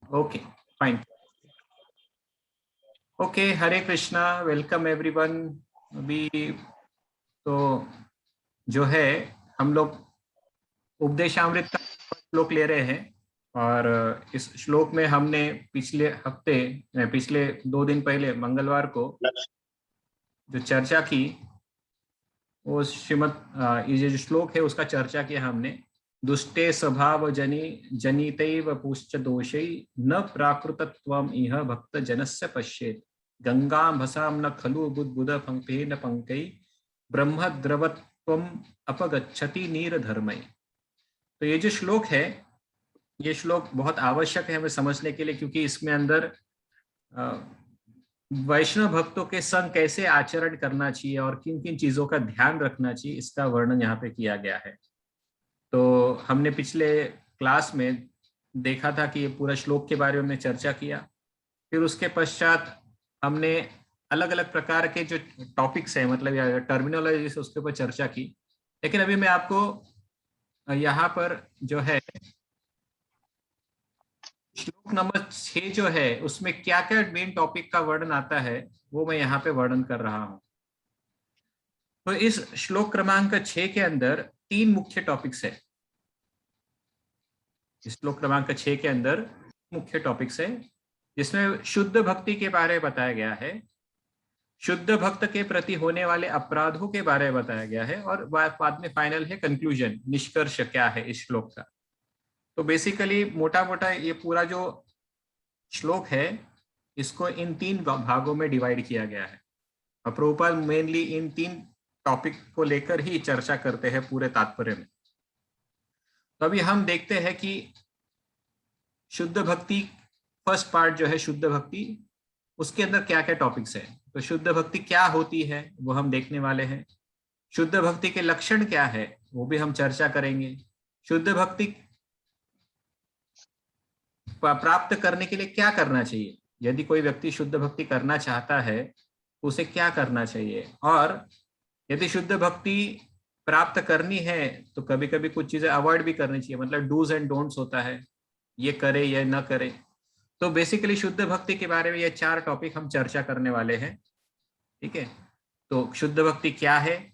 Okay, fine. Okay, हरे Krishna, welcome everyone. अभी तो जो है हम लोग उपदेशामृत का श्लोक ले रहे हैं। और इस श्लोक में हमने पिछले हफ्ते, पिछले 2 दिन पहले मंगलवार को जो चर्चा की, वो ये जो श्लोक है उसका चर्चा किया हमने। दुष्टे स्वभाव जनितैव पुश्च दोषै न प्राकृतत्वम् इह भक्त जनस्य पश्येत्। गंगां भसां न खलु बुद्बुद पंक्तेन पंकै ब्रह्म द्रवत्वम् अपगच्छति नीरधर्मै। तो ये जो श्लोक है, ये श्लोक बहुत आवश्यक है हमें समझने के लिए, क्योंकि इसमें अंदर वैष्णव भक्तों के संग कैसे आचरण करना चाहिए और किन किन चीजों का ध्यान रखना चाहिए, इसका वर्णन यहाँ पे किया गया है। तो हमने पिछले क्लास में देखा था कि ये पूरा श्लोक के बारे में हमने चर्चा किया। फिर उसके पश्चात हमने अलग अलग प्रकार के जो टॉपिक्स है, मतलब टर्मिनोलॉजी से, उसके ऊपर चर्चा की। लेकिन अभी मैं आपको यहाँ पर जो है श्लोक नंबर 6 जो है उसमें क्या क्या मेन टॉपिक का वर्णन आता है, वो मैं यहाँ पे वर्णन कर रहा हूँ। तो इस श्लोक क्रमांक 6 के अंदर 3 मुख्य टॉपिक्स है। इस श्लोक क्रमांक 6 के अंदर मुख्य टॉपिक्स है, जिसमें शुद्ध भक्ति के बारे में बताया गया है, शुद्ध भक्त के प्रति होने वाले अपराधों के बारे में बताया गया है, और बाद में फाइनल है कंक्लूजन, निष्कर्ष क्या है इस श्लोक का। तो बेसिकली मोटा मोटा ये पूरा जो श्लोक है, इसको इन 3 भागों में डिवाइड किया गया है। और प्रभुपाद मेनली इन 3 टॉपिक को लेकर ही चर्चा करते हैं पूरे तात्पर्य में। तो अभी हम देखते हैं कि शुद्ध भक्ति, फर्स्ट पार्ट जो है शुद्ध भक्ति, उसके अंदर क्या क्या टॉपिक्स है। तो शुद्ध भक्ति क्या होती है वो हम देखने वाले हैं। शुद्ध भक्ति के लक्षण क्या है वो भी हम चर्चा करेंगे। शुद्ध भक्ति प्राप्त करने के लिए क्या करना चाहिए, यदि कोई व्यक्ति शुद्ध भक्ति करना चाहता है तो उसे क्या करना चाहिए, और यदि शुद्ध भक्ति प्राप्त करनी है तो कभी कभी कुछ चीजें अवॉइड भी करनी चाहिए, मतलब डूज एंड डोंट्स होता है, ये करे या न करे। तो बेसिकली शुद्ध भक्ति के बारे में ये 4 टॉपिक हम चर्चा करने वाले हैं। ठीक है, तो शुद्ध भक्ति क्या है,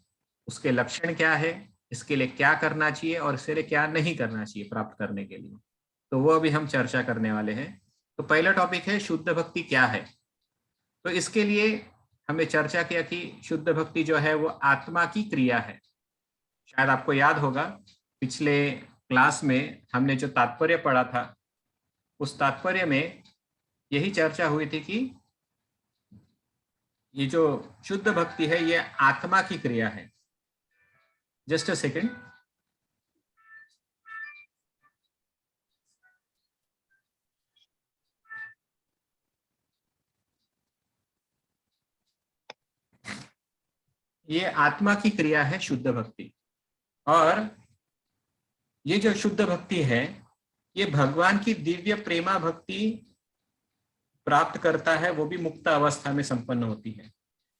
उसके लक्षण क्या है, इसके लिए क्या करना चाहिए और इसके लिए क्या नहीं करना चाहिए प्राप्त करने के लिए, तो वो अभी हम चर्चा करने वाले हैं। तो पहला टॉपिक है शुद्ध भक्ति क्या है। तो इसके लिए हमने चर्चा किया कि शुद्ध भक्ति जो है वो आत्मा की क्रिया है। शायद आपको याद होगा पिछले क्लास में हमने जो तात्पर्य पढ़ा था, उस तात्पर्य में यही चर्चा हुई थी कि ये जो शुद्ध भक्ति है ये आत्मा की क्रिया है। Just a second. ये आत्मा की क्रिया है शुद्ध भक्ति। और ये जो शुद्ध भक्ति है ये भगवान की दिव्य प्रेमा भक्ति प्राप्त करता है, वो भी मुक्त अवस्था में संपन्न होती है।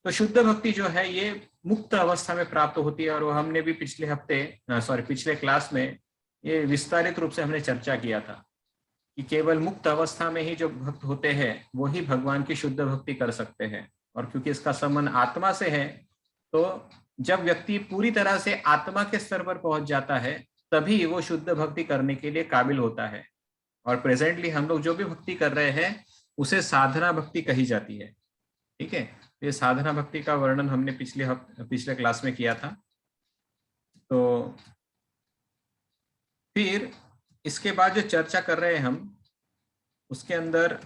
तो शुद्ध भक्ति जो है ये मुक्त अवस्था में प्राप्त होती है, और वो हमने भी पिछले क्लास में ये विस्तारित रूप से हमने चर्चा किया था कि केवल मुक्त अवस्था में ही जो भक्त होते हैं वो ही भगवान की शुद्ध भक्ति कर सकते हैं। और क्योंकि इसका संबंध आत्मा से है, तो जब व्यक्ति पूरी तरह से आत्मा के स्तर पर पहुंच जाता है तभी वो शुद्ध भक्ति करने के लिए काबिल होता है। और प्रेजेंटली हम लोग जो भी भक्ति कर रहे हैं उसे साधना भक्ति कही जाती है। ठीक है, ये साधना भक्ति का वर्णन हमने पिछले क्लास में किया था। तो फिर इसके बाद जो चर्चा कर रहे हैं हम, उसके अंदर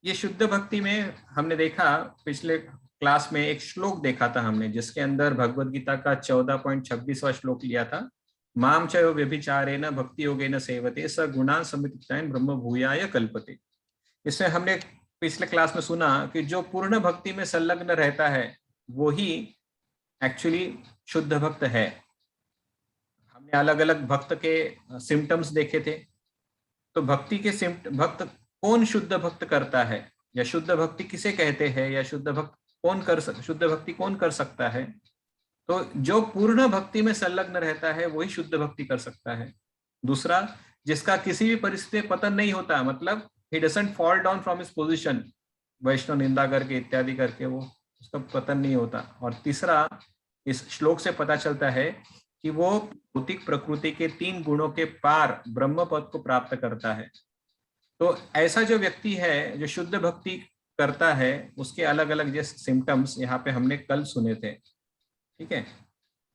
ये शुद्ध भक्ति में हमने देखा, पिछले क्लास में एक श्लोक देखा था हमने, जिसके अंदर भगवत गीता का 14.26वां श्लोक लिया था। माम च व्यभिचारेण भक्ति योगेन सेवते स गुणान् समितित्वान् ब्रह्म भूयाय कल्पते। इसमें हमने पिछले क्लास में सुना कि जो पूर्ण भक्ति में संलग्न रहता है वो ही एक्चुअली शुद्ध भक्त है। हमने अलग अलग भक्त के सिम्टम्स देखे थे। तो भक्त कौन शुद्ध भक्त करता है, या शुद्ध भक्ति किसे कहते हैं, या शुद्ध भक्ति कौन कर सकता है। तो जो पूर्ण भक्ति में संलग्न रहता है वही शुद्ध भक्ति कर सकता है। दूसरा, जिसका किसी भी परिस्थिति में पतन नहीं होता, मतलब he doesn't fall down from his position, वैष्णव निंदा करके इत्यादि करके वो उसका पतन नहीं होता। और तीसरा, इस श्लोक से पता चलता है कि वो भौतिक प्रकृति के 3 गुणों के पार ब्रह्म पद को प्राप्त करता है। तो ऐसा जो व्यक्ति है जो शुद्ध भक्ति करता है, उसके अलग अलग जैसे सिम्टम्स यहाँ पे हमने कल सुने थे, ठीक है।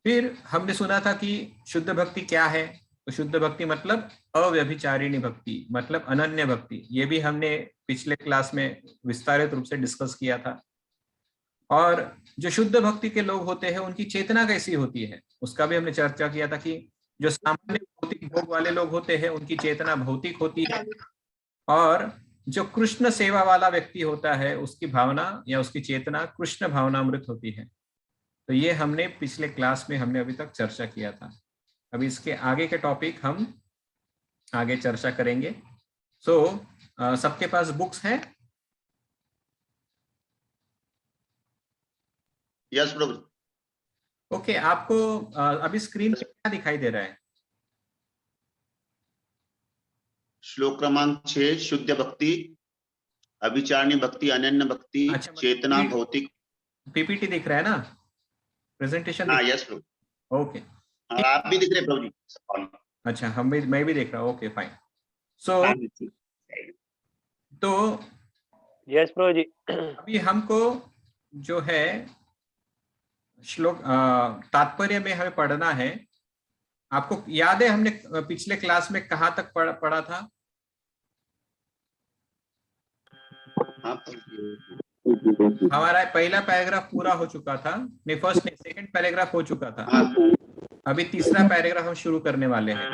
फिर हमने सुना था कि शुद्ध भक्ति क्या है। तो शुद्ध भक्ति मतलब अव्यभिचारिणी भक्ति, मतलब अनन्य भक्ति। ये भी हमने पिछले क्लास में विस्तारित रूप से डिस्कस किया था। और जो शुद्ध भक्ति के लोग होते हैं उनकी चेतना कैसी होती है, उसका भी हमने चर्चा किया था कि जो सामान्य भौतिक भोग वाले लोग होते हैं उनकी चेतना भौतिक होती है, और जो कृष्ण सेवा वाला व्यक्ति होता है उसकी भावना या उसकी चेतना कृष्ण भावनामृत होती है। तो ये हमने पिछले क्लास में हमने अभी तक चर्चा किया था। अभी इसके आगे के टॉपिक हम आगे चर्चा करेंगे। सबके पास बुक्स है? यस प्रभु। ओके, आपको अभी स्क्रीन पे क्या दिखाई दे रहा है? श्लोक क्रमांक 6, शुद्ध भक्ति, अभिचारिणी भक्ति, अनन्य भक्ति, अच्छा, चेतना भौतिक। पीपीटी दिख रहा है ना, प्रेजेंटेशन? हाँ यस प्रभु। ओके, और आप भी दिख रहे प्रभु जी? अच्छा, मैं भी देख रहा हूँ। Okay fine. तो यस प्रभु जी। अभी हमको जो है श्लोक तात्पर्य में हमें पढ़ना है। आपको याद है हमने पिछले क्लास में कहाँ तक पढ़ा था? हमारा पहला पैराग्राफ पूरा हो चुका था, नहीं फर्स्ट नहीं, सेकंड पैराग्राफ हो चुका था। अभी तीसरा पैराग्राफ हम शुरू करने वाले हैं।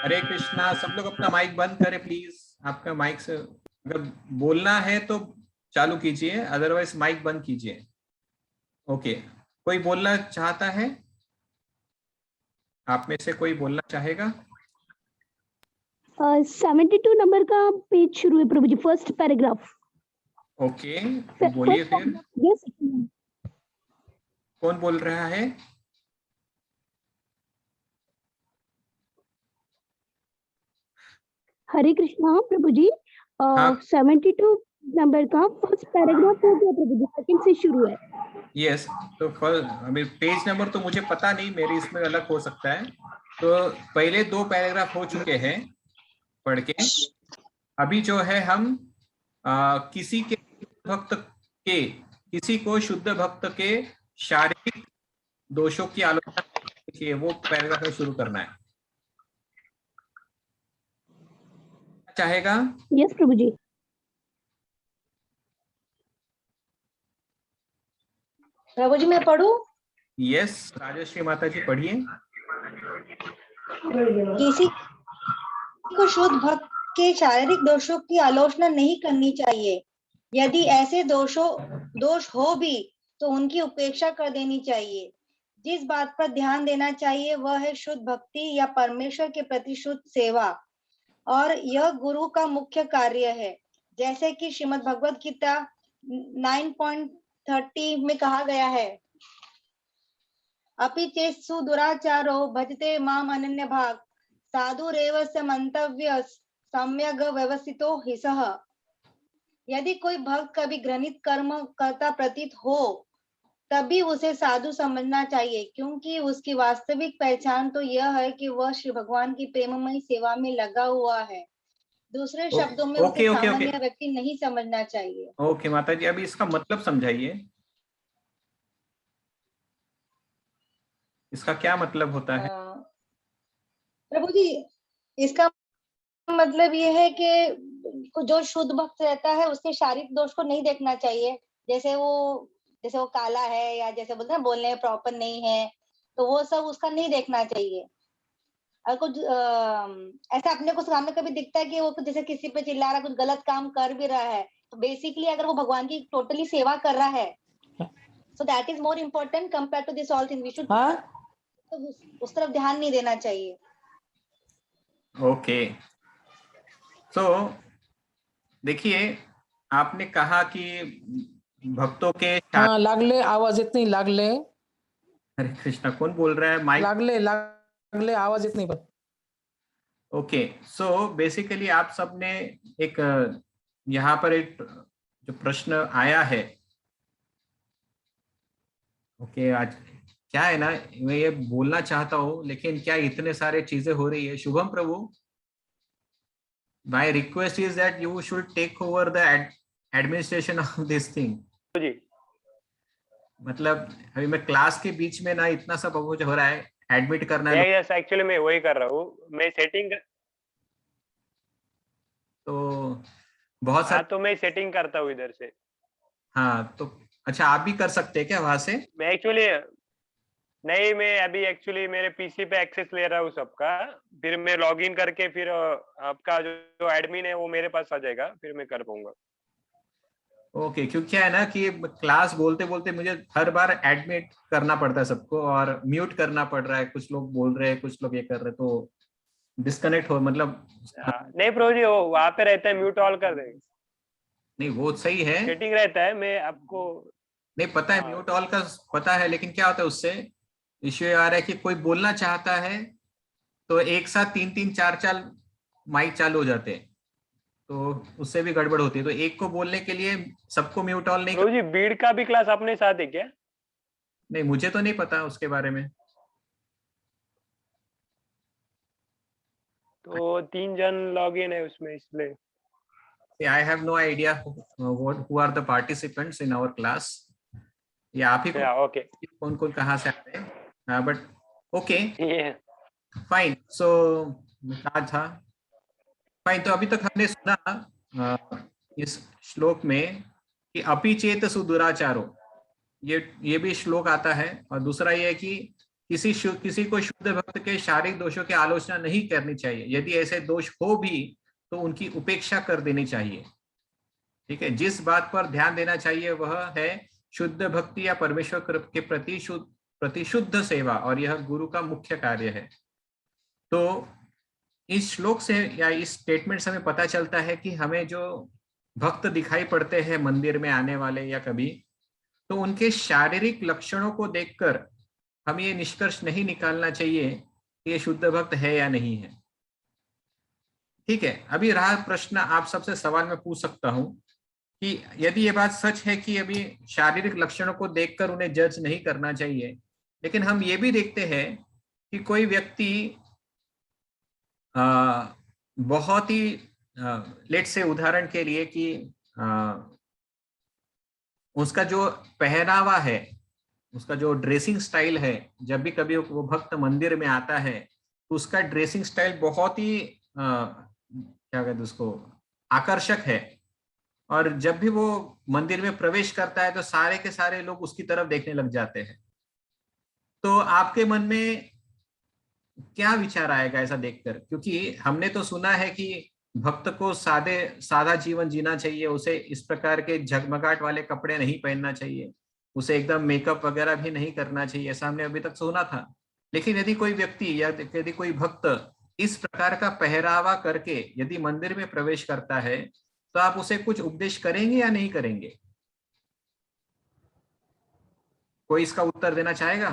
हरे कृष्णा। सब लोग अपना माइक बंद करें प्लीज। आपका माइक से अगर बोलना है तो चालू कीजिए, अदरवाइज माइक बंद कीजिए। ओके, कोई बोलना चाहता है? आप में से कोई बोलना चाहेगा? 72 नंबर का पेज शुरू है प्रभु जी, फर्स्ट पैराग्राफ। ओके, बोलिए फिर। यस, कौन बोल रहा है? हरे कृष्णा प्रभु जी। 72 नंबर का फर्स्ट पैराग्राफ हो गया प्रभु जी, सेकंड से शुरू है। यस, तो अभी पेज नंबर तो मुझे पता नहीं, मेरे इसमें अलग हो सकता है। तो पहले 2 पैराग्राफ हो चुके हैं पढ़ के। अभी जो है हम किसी को शुद्ध भक्त के शारीरिक दोषों की आलोचना के वो पैराग्राफ शुरू करना है। चाहेगा? यस प्रभु जी। प्रभु जी मैं पढ़ूं? यस, राजश्री माता जी पढ़िए। किसी को शुद्ध भक्त के शारीरिक दोषों की आलोचना नहीं करनी चाहिए। यदि ऐसे दोष हो भी तो उनकी उपेक्षा कर देनी चाहिए। जिस बात पर ध्यान देना चाहिए वह है शुद्ध भक्ति या परमेश्वर के प्रति शुद्ध सेवा, और यह गुरु का मुख्य कार्य है। जैसे कि श्रीमद् भगवद गीता 9.30 में कहा गया है, अपि चेत्सु दुराचारो भजते माम अनन्य भाग साधुरेव स मंतव्य सम्यग व्यवस्थितो हिसः। यदि कोई भक्त कभी घृणित कर्म करता प्रतीत हो तभी उसे साधु समझना चाहिए, क्योंकि उसकी वास्तविक पहचान तो यह है कि वह श्री भगवान की प्रेममयी सेवा में लगा हुआ है। दूसरे शब्दों में उसे सामान्य व्यक्ति नहीं समझना चाहिए। ओके माता जी, अभी इसका मतलब समझाइए, इसका क्या मतलब होता है? प्रभु जी, इसका मतलब ये है कि जो शुद्ध भक्त रहता है उसके शारीरिक दोष को नहीं देखना चाहिए। जैसे वो काला है या जैसे बोलते हैं बोलने में प्रॉपर नहीं है, तो वो सब उसका नहीं देखना चाहिए। अगर कुछ ऐसा अपने को सामने कभी दिखता है कि वो जैसे किसी पे चिल्ला रहा है, कुछ गलत काम कर भी रहा है, तो बेसिकली अगर वो भगवान की टोटली सेवा कर रहा है, so that is more important compare to this all thing. We should तो उस तरफ ध्यान नहीं देना चाहिए। ओके, तो देखिए आपने कहा कि भक्तों के हाँ लागले, आवाज येत नाही, लागले। हरे कृष्णा, कौन बोल रहा है? माइक। लागले आवाज येत नाही पण. ओके, सो बेसिकली आप सबने एक यहाँ पर एक जो प्रश्न आया है, ओके, आज क्या है ना, मैं ये बोलना चाहता हूँ लेकिन क्या इतने सारे चीजें हो रही है। Shubham Prabhu, my request is that you should take over the administration of this thing. जी मतलब अभी मैं क्लास के बीच में ना इतना सब कुछ हो रहा है, एडमिट करना है यस एक्चुअली मैं वही कर रहा हूँ, मैं सेटिंग तो बहुत सारे। तो मैं सेटिंग करता हूँ इधर से। हाँ तो अच्छा, आप भी कर सकते हैं क्या वहां से? मैं एक्चुअली नहीं, मैं अभी एक्चुअली मेरे पीसी पे एक्सेस ले रहा हूँ सबका, फिर मैं लॉगिन करके फिर आपका जो एडमिन है वो मेरे पास आ जाएगा, फिर मैं कर पाऊंगा। ओके, क्योंकि क्या है ना कि क्लास बोलते बोलते मुझे हर बार एडमिट करना पड़ता है सबको और म्यूट करना पड़ रहा है, कुछ लोग बोल रहे हैं कुछ लोग ये कर रहे हैं, तो डिस्कनेक्ट हो मतलब। नहीं प्रभु जी, वो वहां पे रहता है, म्यूट ऑल कर देंगे, नहीं वो सही है, सेटिंग रहता है, मैं आपको नहीं पता है, म्यूट ऑल का पता है, लेकिन क्या होता है उससे इश्यू आ रहा है कि कोई बोलना चाहता है तो एक साथ 3-3 4-4 माइक चालू हो जाते हैं, तो उससे भी गड़बड़ होती है। तो एक को बोलने के लिए सबको म्यूट ऑल नहीं प्रभु जी बीड का भी क्लास अपने साथ है क्या? नहीं, मुझे तो नहीं पता उसके बारे में। तो 3 जन लॉग इन है उसमें, इसलिए I have no idea who are the participants in our class. या आप ही को ओके कौन कौन कहाँ से आते हैं, बट ओके ये फाइन। सो कहा था फाइन, तो अभी तक हमने सुना इस श्लोक में कि अपि चेत सुदुराचारो, ये भी श्लोक आता है, और दूसरा ये है कि किसी को शुद्ध भक्त के शारीरिक दोषों की आलोचना नहीं करनी चाहिए, यदि ऐसे दोष हो भी तो उनकी उपेक्षा कर देनी चाहिए। ठीक है, जिस बात पर ध्यान देना चाहिए वह है शुद्ध भक्ति या परमेश्वर के प्रति शुद्ध सेवा, और यह गुरु का मुख्य कार्य है। तो इस श्लोक से या इस स्टेटमेंट से हमें पता चलता है कि हमें जो भक्त दिखाई पड़ते हैं मंदिर में आने वाले या कभी, तो उनके शारीरिक लक्षणों को देखकर हमें ये निष्कर्ष नहीं निकालना चाहिए कि ये शुद्ध भक्त है या नहीं है। ठीक है, अभी रहा प्रश्न, आप सबसे सवाल मैं पूछ सकता हूं कि यदि ये बात सच है कि अभी शारीरिक लक्षणों को देखकर उन्हें जज नहीं करना चाहिए, लेकिन हम ये भी देखते हैं कि कोई व्यक्ति बहुत ही लेट से उदाहरण के लिए कि उसका जो पहनावा है, उसका जो ड्रेसिंग स्टाइल है, जब भी कभी वो भक्त मंदिर में आता है तो उसका ड्रेसिंग स्टाइल बहुत ही क्या कहते हैं उसको, आकर्षक है, और जब भी वो मंदिर में प्रवेश करता है तो सारे के सारे लोग उसकी तरफ देखने लग जाते हैं। तो आपके मन में क्या विचार आएगा ऐसा देखकर? क्योंकि हमने तो सुना है कि भक्त को सादा जीवन जीना चाहिए, उसे इस प्रकार के झगमगाहट वाले कपड़े नहीं पहनना चाहिए, उसे एकदम मेकअप वगैरह भी नहीं करना चाहिए, ऐसा हमने अभी तक सुना था। लेकिन यदि कोई व्यक्ति या यदि कोई भक्त इस प्रकार का पहरावा करके यदि मंदिर में प्रवेश करता है तो आप उसे कुछ उपदेश करेंगे या नहीं करेंगे? कोई इसका उत्तर देना चाहेगा?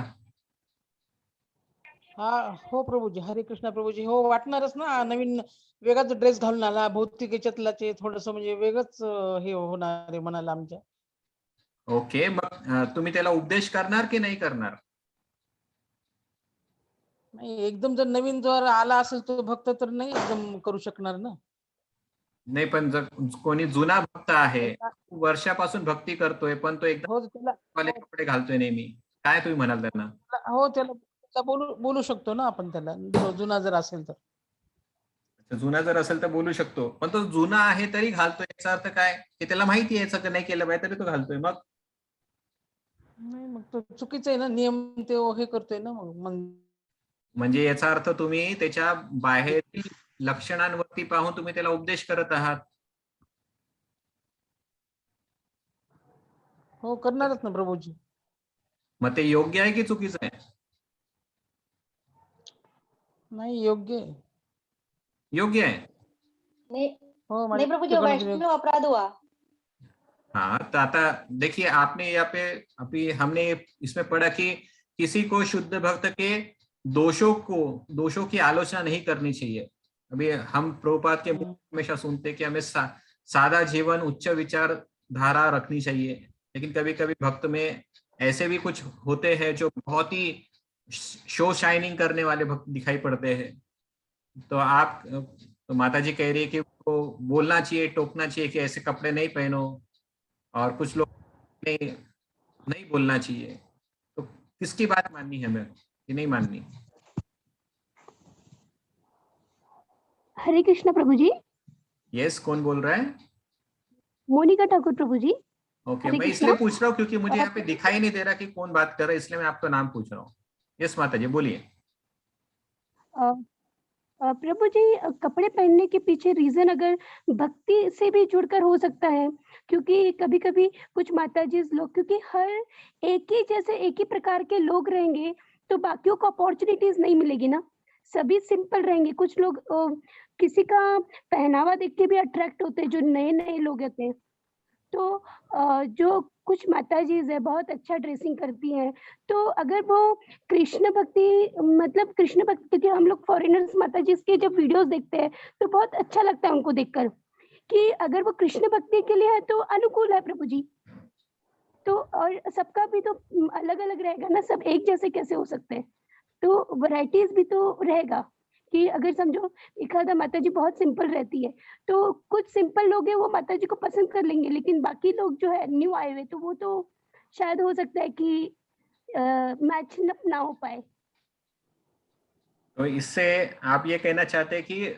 हा हो प्रभूजी, हरे कृष्णा प्रभूजी, हो वाटणारच ना, नवीन वेगळाच ड्रेस घालून आला, भौतिक याच्यातला ते थोडस म्हणजे वेगळंच हे होणार आहे मनाला आमच्या. ओके, मग तुम्ही त्याला उपदेश करणार की नाही करणार? नाही, एकदम जर नवीन जर आला असेल तो भक्त तर नाही एकदम करू शकणार ना. नाही, पण जर कोणी जुना भक्त आहे, वर्षापासून भक्ती करतोय पण तो एकदम हो त्याला वाले कपडे घालतोय नेहमी, काय तुम्ही म्हणाल त्यांना? हो त्याला बोलू शकतो ना आपण त्याला, जुना जर असेल तर. जुना जर असेल तर बोलू शकतो, पण तो जुना आहे तरी घालतोय, याचा अर्थ काय की त्याला माहिती आहे याचं नाही केलं पाहिजे तरी तो घालतोय, मग नाही मग तो चुकीचं आहे ना, नियम ते हे करतोय ना मग. म्हणजे याचा अर्थ तुम्ही त्याच्या बाहेरील लक्षणांवरती पाहून तुम्ही त्याला उपदेश करत आहात. हो करणारच ना प्रभूजी. मग ते योग्य आहे की चुकीचं आहे? नाही योग्य आहे. योग्य है। नहीं प्रभु जी, वैष्णव अपराध हुआ। हाँ, तो आता देखिए, आपने यहाँ पे अभी हमने इसमें पढ़ा कि किसी को शुद्ध भक्त के दोषों की आलोचना नहीं करनी चाहिए। अभी हम प्रभुपाद के मुख में हमेशा सुनते हैं कि हमें सादा जीवन, उच्च विचार धारा रखनी चाहिए, लेकिन कभी कभी भक्त में ऐसे भी कुछ होते हैं जो बहुत ही शो शाइनिंग करने वाले भक्त दिखाई पड़ते हैं। तो माता जी कह रही है कि वो बोलना चाहिए, टोकना चाहिए कि ऐसे कपड़े नहीं पहनो, और कुछ लोग नहीं बोलना चाहिए। तो किसकी बात माननी है हमें कि नहीं माननी? हरे कृष्णा प्रभु जी। यस, कौन बोल रहा है? मोनिका ठाकुर प्रभु जी। ओके, हरे मैं कृष्णा। इसलिए पूछ रहा हूँ क्योंकि मुझे यहाँ पे दिखाई नहीं दे रहा कि कौन बात कर रहा है, इसलिए मैं आपका नाम पूछ रहा हूँ। यस माता जी, बोलिए। प्रभु जी, कपड़े पहनने के पीछे रीजन अगर भक्ति से भी जुड़कर हो सकता है, क्योंकि कभी कभी कुछ माताजी लोग, क्योंकि हर एक ही प्रकार के लोग रहेंगे तो बाकियों को अपॉर्चुनिटीज नहीं मिलेगी ना। सभी सिंपल रहेंगे। कुछ लोग किसी का पहनावा देख के भी अट्रैक्ट होते हैं, जो नए नए लोग होते हैं। तो जो कुछ माताजी है बहुत अच्छा ड्रेसिंग करती हैं, तो अगर वो कृष्ण भक्ति, मतलब कृष्ण भक्ति, क्योंकि हम लोग फॉरेनर्स माताजी के जब वीडियोस देखते हैं तो बहुत अच्छा लगता है उनको देखकर कि अगर वो कृष्ण भक्ति के लिए है तो अनुकूल है प्रभु जी। तो और सबका भी तो अलग अलग रहेगा ना, सब एक जैसे कैसे हो सकते हैं? तो वैरायटीज भी तो रहेगा कि अगर समझो एक आधा माताजी बहुत सिंपल रहती है तो कुछ सिंपल लोग हैं वो माताजी को पसंद कर लेंगे, लेकिन बाकी लोग जो है न्यू आए हुए तो वो तो शायद हो सकता है कि मैच ना हो पाए। तो इससे आप ये कहना चाहते हैं कि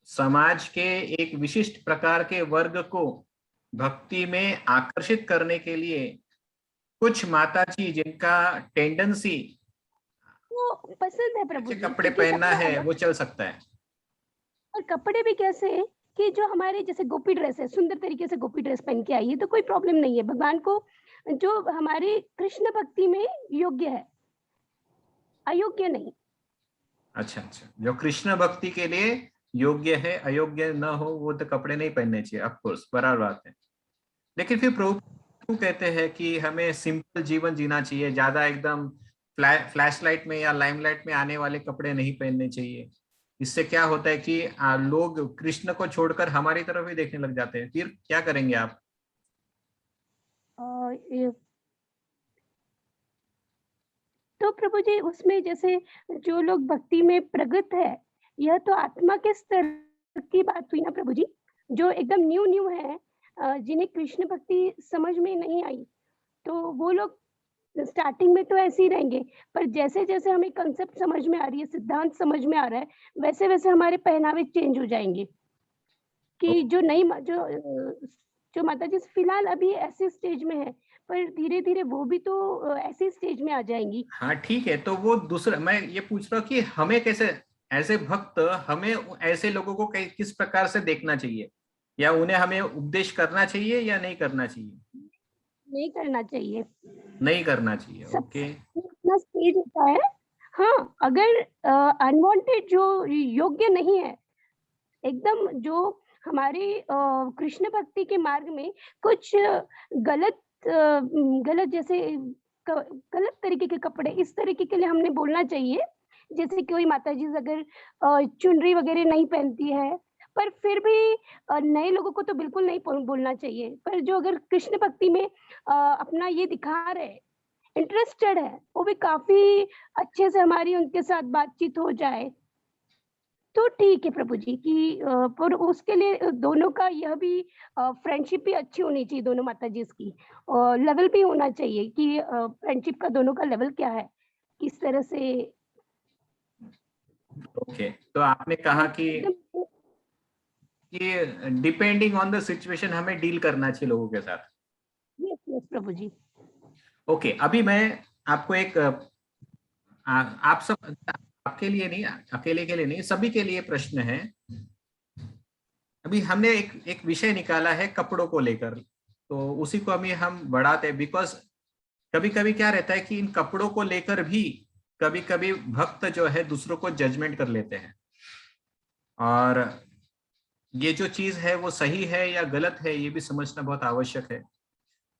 समाज के एक विशिष्ट प्रकार के वर्ग को भक्ति में आकर्षित करने के लिए कुछ माताजी जिनका टेंडेंसी वो पसंद है प्रभु अच्छे जी, कपड़े क्योंकि पहनना सबका है अलग। वो चल सकता है। और कपड़े भी कैसे है कि जो हमारे जैसे गोपी ड्रेस है, सुंदर तरीके से गोपी ड्रेस पहन के आई है तो कोई प्रॉब्लम नहीं है। भगवान को जो हमारी कृष्ण भक्ति में योग्य है, अयोग्य नहीं। अच्छा, जो कृष्ण भक्ति के लिए योग्य है, अयोग्य न हो वो तो कपड़े नहीं पहनने चाहिए। ऑफ कोर्स, बराबर बात है। लेकिन फिर प्रभु कहते हैं कि हमें सिंपल जीवन जीना चाहिए, ज्यादा एकदम फ्लैश लाइट में या लाइमलाइट में आने वाले कपड़े नहीं पहनने चाहिए। इससे क्या होता है कि लोग कृष्ण को छोड़कर हमारी तरफ ही देखने लग जाते हैं। फिर क्या करेंगे आप? तो प्रभु जी उसमें जैसे जो लोग भक्ति में प्रगत है, यह तो आत्मा के स्तर की बात हुई ना प्रभु जी। जो एकदम न्यू है, जिन्हें कृष्ण भक्ति समझ में नहीं आई, तो वो लोग स्टार्टिंग में तो ऐसे ही रहेंगे, पर जैसे जैसे हमें कंसेप्ट समझ में आ रही है, सिद्धांत समझ में आ रहा है, वैसे वैसे हमारे पहनावे चेंज हो जाएंगे कि जो माता जी फिलहाल अभी ऐसे स्टेज में है, पर धीरे धीरे वो भी तो ऐसे स्टेज में आ जाएंगी। हाँ ठीक है, तो वो दूसरा मैं ये पूछ रहा हूँ कि हमें कैसे, ऐसे भक्त हमें ऐसे लोगों को किस प्रकार से देखना चाहिए, या उन्हें हमें उपदेश करना चाहिए या नहीं करना चाहिए? नहीं करना चाहिए। नहीं करना चाहिए। सब ओके, अपना स्टेज होता है। हाँ, अगर अनवांटेड जो योग्य नहीं है, एकदम जो हमारी कृष्ण भक्ति के मार्ग में कुछ गलत जैसे गलत तरीके के कपड़े, इस तरीके के लिए हमने बोलना चाहिए। जैसे कोई माताजी अगर चुनरी वगैरह नहीं पहनती है, पर फिर भी नए लोगों को तो बिल्कुल नहीं बोलना चाहिए। पर जो अगर कृष्ण भक्ति में अपना ये दिखा रहे, इंटरेस्टेड है, वो भी काफी अच्छे से हमारी उनके साथ बातचीत हो जाए तो ठीक है प्रभु जी कि पर उसके लिए दोनों का यह भी फ्रेंडशिप भी अच्छी होनी चाहिए दोनों माताजी की, और लेवल भी होना चाहिए कि फ्रेंडशिप का दोनों का लेवल क्या है, किस तरह से। ओके, तो आपने कहा कि डिपेंडिंग ऑन द सिचुएशन हमें डील करना चाहिए लोगों के साथ। यस यस प्रभु जी। ओके, अभी मैं आपको एक आप सब, आपके लिए नहीं, अकेले के लिए नहीं, सभी के लिए प्रश्न है। अभी हमने एक विषय निकाला है कपड़ों को लेकर, तो उसी को अभी हम बढ़ाते हैं, बिकॉज कभी कभी क्या रहता है कि इन कपड़ों को लेकर भी कभी कभी भक्त जो है दूसरों को जजमेंट कर लेते हैं, और ये जो चीज है वो सही है या गलत है ये भी समझना बहुत आवश्यक है।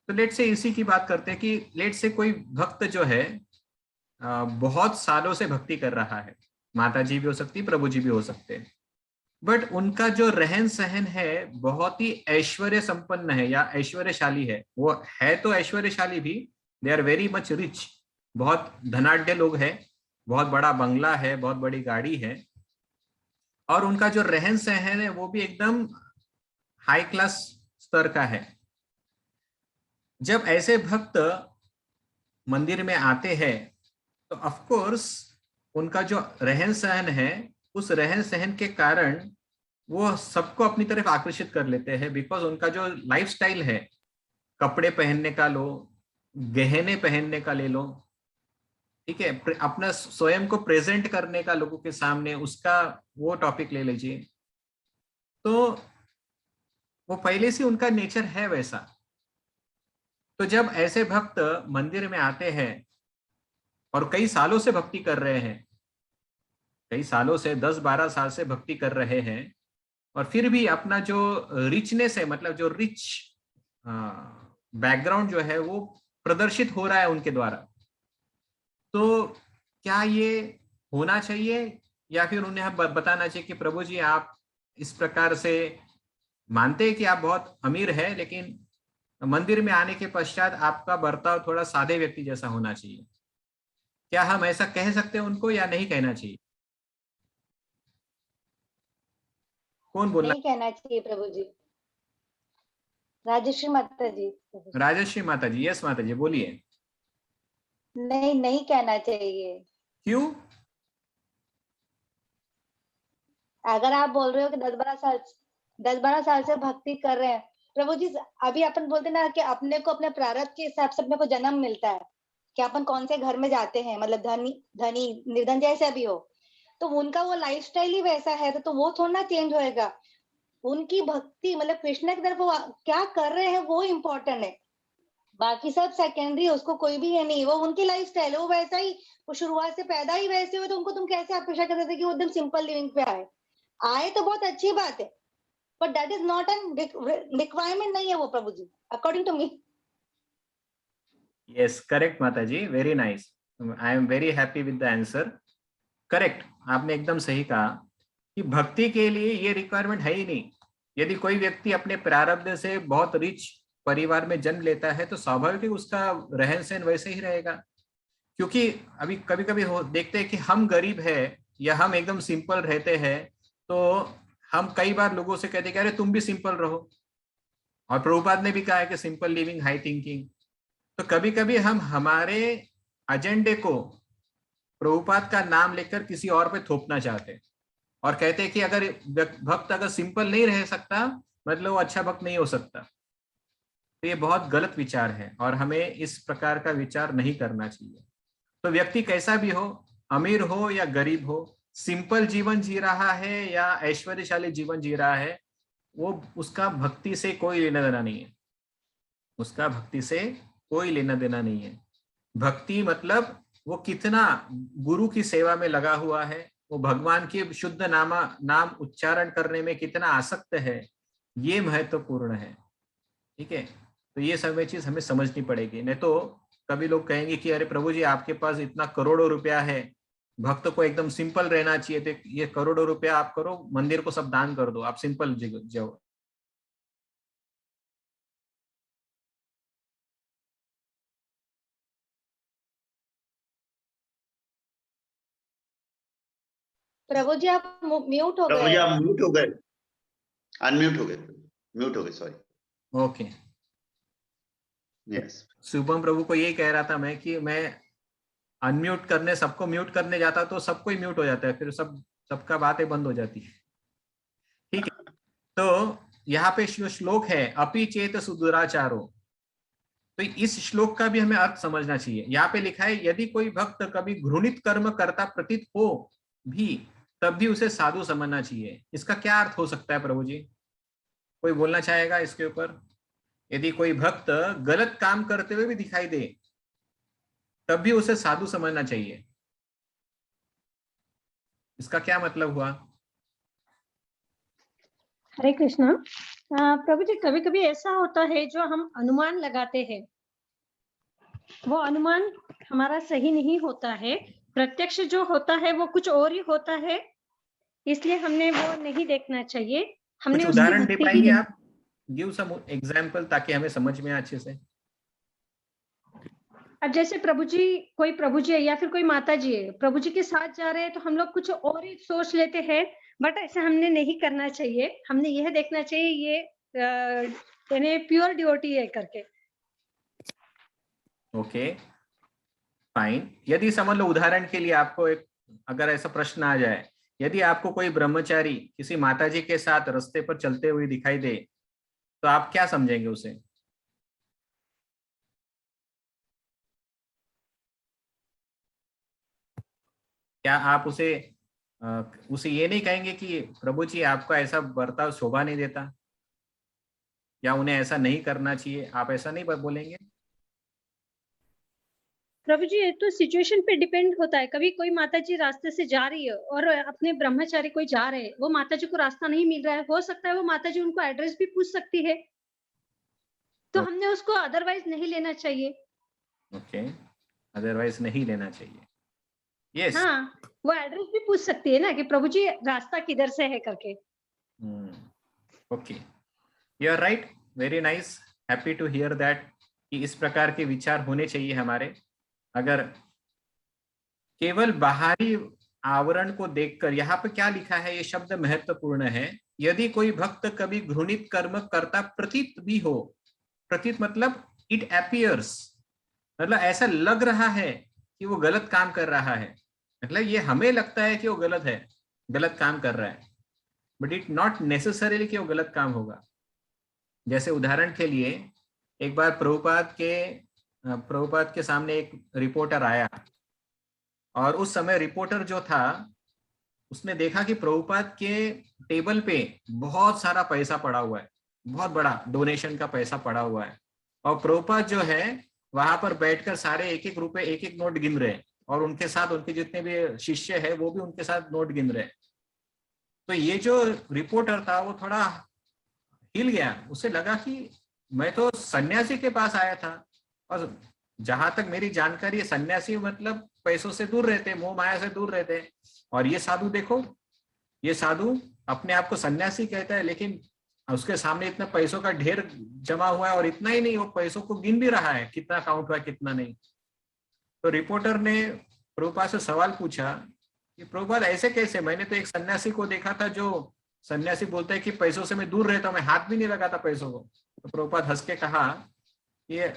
तो लेट से इसी की बात करते हैं कि लेट से कोई भक्त जो है बहुत सालों से भक्ति कर रहा है, माता जी भी हो सकती, प्रभु जी भी हो सकते हैं, बट उनका जो रहन सहन है बहुत ही ऐश्वर्य संपन्न है या ऐश्वर्यशाली है। वो है तो ऐश्वर्यशाली भी, they are very much rich, बहुत धनाढ्य लोग हैं, बहुत बड़ा बंगला है, बहुत बड़ी गाड़ी है, और उनका जो रहन सहन है वो भी एकदम हाई क्लास स्तर का है। जब ऐसे भक्त मंदिर में आते हैं तो ऑफ कोर्स उनका जो रहन सहन है, उस रहन सहन के कारण वो सबको अपनी तरफ आकर्षित कर लेते हैं, बिकॉज उनका जो लाइफस्टाइल है, कपड़े पहनने का लो, गहने पहनने का ले लो, ठीक है, अपना स्वयं को प्रेजेंट करने का लोगों के सामने, उसका वो टॉपिक ले लीजिए, तो वो पहले से उनका नेचर है वैसा। तो जब ऐसे भक्त मंदिर में आते हैं और कई सालों से भक्ति कर रहे हैं, कई सालों से 10-12 साल से भक्ति कर रहे हैं, और फिर भी अपना जो रिचनेस है, मतलब जो रिच बैकग्राउंड जो है वो प्रदर्शित हो रहा है उनके द्वारा, तो क्या ये होना चाहिए या फिर उन्हें बताना चाहिए कि प्रभु जी आप इस प्रकार से मानते हैं कि आप बहुत अमीर है, लेकिन मंदिर में आने के पश्चात आपका बर्ताव थोड़ा सादे व्यक्ति जैसा होना चाहिए? क्या हम ऐसा कह सकते हैं उनको या नहीं कहना चाहिए? कौन बोलना? नहीं कहना चाहिए प्रभु जी। राजश्री माता जी। राजश्री माता जी, यस माता जी बोलिए। नहीं, नहीं कहना चाहिए। क्यों? अगर आप बोल रहे हो कि 10-12 साल से भक्ति कर रहे हैं प्रभु जी, अभी अपन बोलते ना कि अपने को अपने प्रारब्ध के हिसाब से अपने को जन्म मिलता है कि अपन कौन से घर में जाते हैं, मतलब धनी निर्धन जैसे भी हो, तो उनका वो लाइफस्टाइल ही वैसा है, तो वो थोड़ा चेंज होएगा। उनकी भक्ति मतलब कृष्ण की तरफ वो क्या कर रहे हैं वो इम्पोर्टेंट है, बाकी सब सेकेंडरी, उसको कोई भी है नहीं। वो उनकी लाइफस्टाइल है, वो वैसा ही, वो शुरुआत से पैदा ही वैसे हुए, तो उनको तुम कैसे अपेक्षा कर सकते कि वो एकदम सिंपल लिविंग पे आए तो बहुत अच्छी बात है, but that is not an requirement नहीं है वो Prabhu ji, according to me. Yes, correct माता जी, very nice, I am very happy with the answer. Correct, आपने एकदम सही कहा कि भक्ति के लिए ये रिक्वायरमेंट है ही नहीं। यदि कोई व्यक्ति अपने प्रारब्ध से बहुत रिच परिवार में जन्म लेता है तो स्वाभाविक उसका रहन सहन वैसे ही रहेगा, क्योंकि अभी कभी कभी देखते हैं कि हम गरीब है या हम एकदम सिंपल रहते हैं, तो हम कई बार लोगों से कहते हैं कि अरे तुम भी सिंपल रहो, और प्रभुपाद ने भी कहा है कि सिंपल लिविंग हाई थिंकिंग। तो कभी कभी हम हमारे एजेंडे को प्रभुपाद का नाम लेकर किसी और पे थोपना चाहते हैं और कहते हैं कि अगर भक्त अगर सिंपल नहीं रह सकता मतलब वो अच्छा भक्त नहीं हो सकता। तो ये बहुत गलत विचार है और हमें इस प्रकार का विचार नहीं करना चाहिए। तो व्यक्ति कैसा भी हो, अमीर हो या गरीब हो, सिंपल जीवन जी रहा है या ऐश्वर्यशाली जीवन जी रहा है, वो उसका भक्ति से कोई लेना देना नहीं है, उसका भक्ति से कोई लेना देना नहीं है। भक्ति मतलब वो कितना गुरु की सेवा में लगा हुआ है, वो भगवान के शुद्ध नाम उच्चारण करने में कितना आसक्त है, ये महत्वपूर्ण है। ठीक है, तो ये सब चीज हमें समझनी पड़ेगी, नहीं तो कभी लोग कहेंगे कि अरे प्रभु जी आपके पास इतना करोड़ों रुपया है, भक्त को एकदम सिंपल रहना चाहिए, तो ये करोड़ों रुपया आप करो, मंदिर को सब दान कर दो, आप सिंपल जाओ। प्रभु जी आप म्यूट हो प्रभु गए। जी आप म्यूट हो गए, अनम्यूट हो गए, म्यूट हो गए, sorry. Okay, yes. Shubham Prabhu को यही कह रहा था मैं कि मैं अनम्यूट करने, सबको म्यूट करने जाता तो सबको ही म्यूट हो जाता है, फिर सबका बातें बंद हो जाती है। ठीक है, तो यहाँ पे जो श्लोक है अपि चेत सुदुराचारो, तो इस श्लोक का भी हमें अर्थ समझना चाहिए। यहाँ पे लिखा है यदि कोई भक्त कभी घृणित कर्म करता प्रतीत हो भी तब भी उसे साधु समझना चाहिए। इसका क्या अर्थ हो सकता है प्रभु जी, कोई बोलना चाहेगा इसके ऊपर? यदि कोई भक्त गलत काम करते हुए भी दिखाई दे तब भी उसे साधु समझना चाहिए, इसका क्या मतलब हुआ? हरे कृष्णा। प्रभु जी कभी कभी ऐसा होता है जो हम अनुमान लगाते हैं वो अनुमान हमारा सही नहीं होता है, प्रत्यक्ष जो होता है वो कुछ और ही होता है, इसलिए हमने वो नहीं देखना चाहिए, हमने कुछ उसकी उदाहरण दे भक्ति ही पाएंगे देखनी। आप? गिव सम एग्जांपल ताकि हमें समझ में आए अच्छे से। अब जैसे प्रभु जी, कोई प्रभु जी है या फिर कोई माता जी है, प्रभु जी के साथ जा रहे हैं तो हम लोग कुछ और ही सोच लेते हैं, बट ऐसा हमने नहीं करना चाहिए, हमने यह देखना चाहिए ये यानी प्योर डिवोटी है करके। Okay fine. यदि समझ लो उदाहरण के लिए आपको एक अगर ऐसा प्रश्न आ जाए, यदि आपको कोई ब्रह्मचारी किसी माताजी के साथ रास्ते पर चलते हुए दिखाई दे तो आप क्या समझेंगे उसे? क्या आप उसे ये नहीं कहेंगे कि प्रभु जी आपका ऐसा बर्ताव शोभा नहीं देता या उन्हें ऐसा नहीं करना चाहिए, आप ऐसा नहीं बोलेंगे? प्रभु जी, ये तो सिचुएशन पे डिपेंड होता है, कभी कोई माता जी रास्ते से जा रही है और अपने ब्रह्मचारी कोई जा रहे हैं, वो माता जी को रास्ता नहीं मिल रहा है, हो सकता है वो माता जी उनको एड्रेस भी पूछ सकती है, तो हमने उसको अदरवाइज नहीं लेना चाहिए। ओके अदरवाइज नहीं लेना चाहिए। यस हाँ, वो एड्रेस भी पूछ सकती है ना कि प्रभु जी रास्ता किधर से है करके। Okay you are right, very nice, happy to hear that कि इस प्रकार के विचार होने चाहिए हमारे। अगर केवल बाहरी आवरण को देखकर, यहाँ पे क्या लिखा है ये शब्द महत्वपूर्ण है, यदि कोई भक्त कभी घृणित कर्म करता प्रतीत भी हो, प्रतीत मतलब इट अपीयर्स, मतलब ऐसा लग रहा है कि वो गलत काम कर रहा है, मतलब ये हमें लगता है कि वो गलत है, गलत काम कर रहा है, बट इट नॉट नेसेसरीली कि वो गलत काम होगा। जैसे उदाहरण के लिए एक बार प्रभुपाद के सामने एक रिपोर्टर आया और उस समय रिपोर्टर जो था उसने देखा कि प्रभुपाद के टेबल पे बहुत सारा पैसा पड़ा हुआ है, बहुत बड़ा डोनेशन का पैसा पड़ा हुआ है, और प्रभुपाद जो है वहां पर बैठकर सारे एक एक रुपए एक एक नोट गिन रहे हैं और उनके साथ उनके जितने भी शिष्य है वो भी उनके साथ नोट गिन रहे हैं। तो ये जो रिपोर्टर था वो थोड़ा हिल गया, उसे लगा कि मैं तो सन्यासी के पास आया था और जहां तक मेरी जानकारी है सन्यासी मतलब पैसों से दूर रहते, मोह माया से दूर रहते, और ये साधु देखो, ये साधु अपने आप को सन्यासी कहता है लेकिन उसके सामने इतना पैसों का ढेर जमा हुआ है और इतना ही नहीं वो पैसों को गिन भी रहा है कितना काउंट हुआ कितना नहीं। तो रिपोर्टर ने प्रभुपाद से सवाल पूछा कि प्रभुपाद ऐसे कैसे, मैंने तो एक सन्यासी को देखा था जो सन्यासी बोलता है कि पैसों से मैं दूर रहता हूं, मैं हाथ भी नहीं लगाता पैसों को। तो प्रभुपाद हंस के कहा कि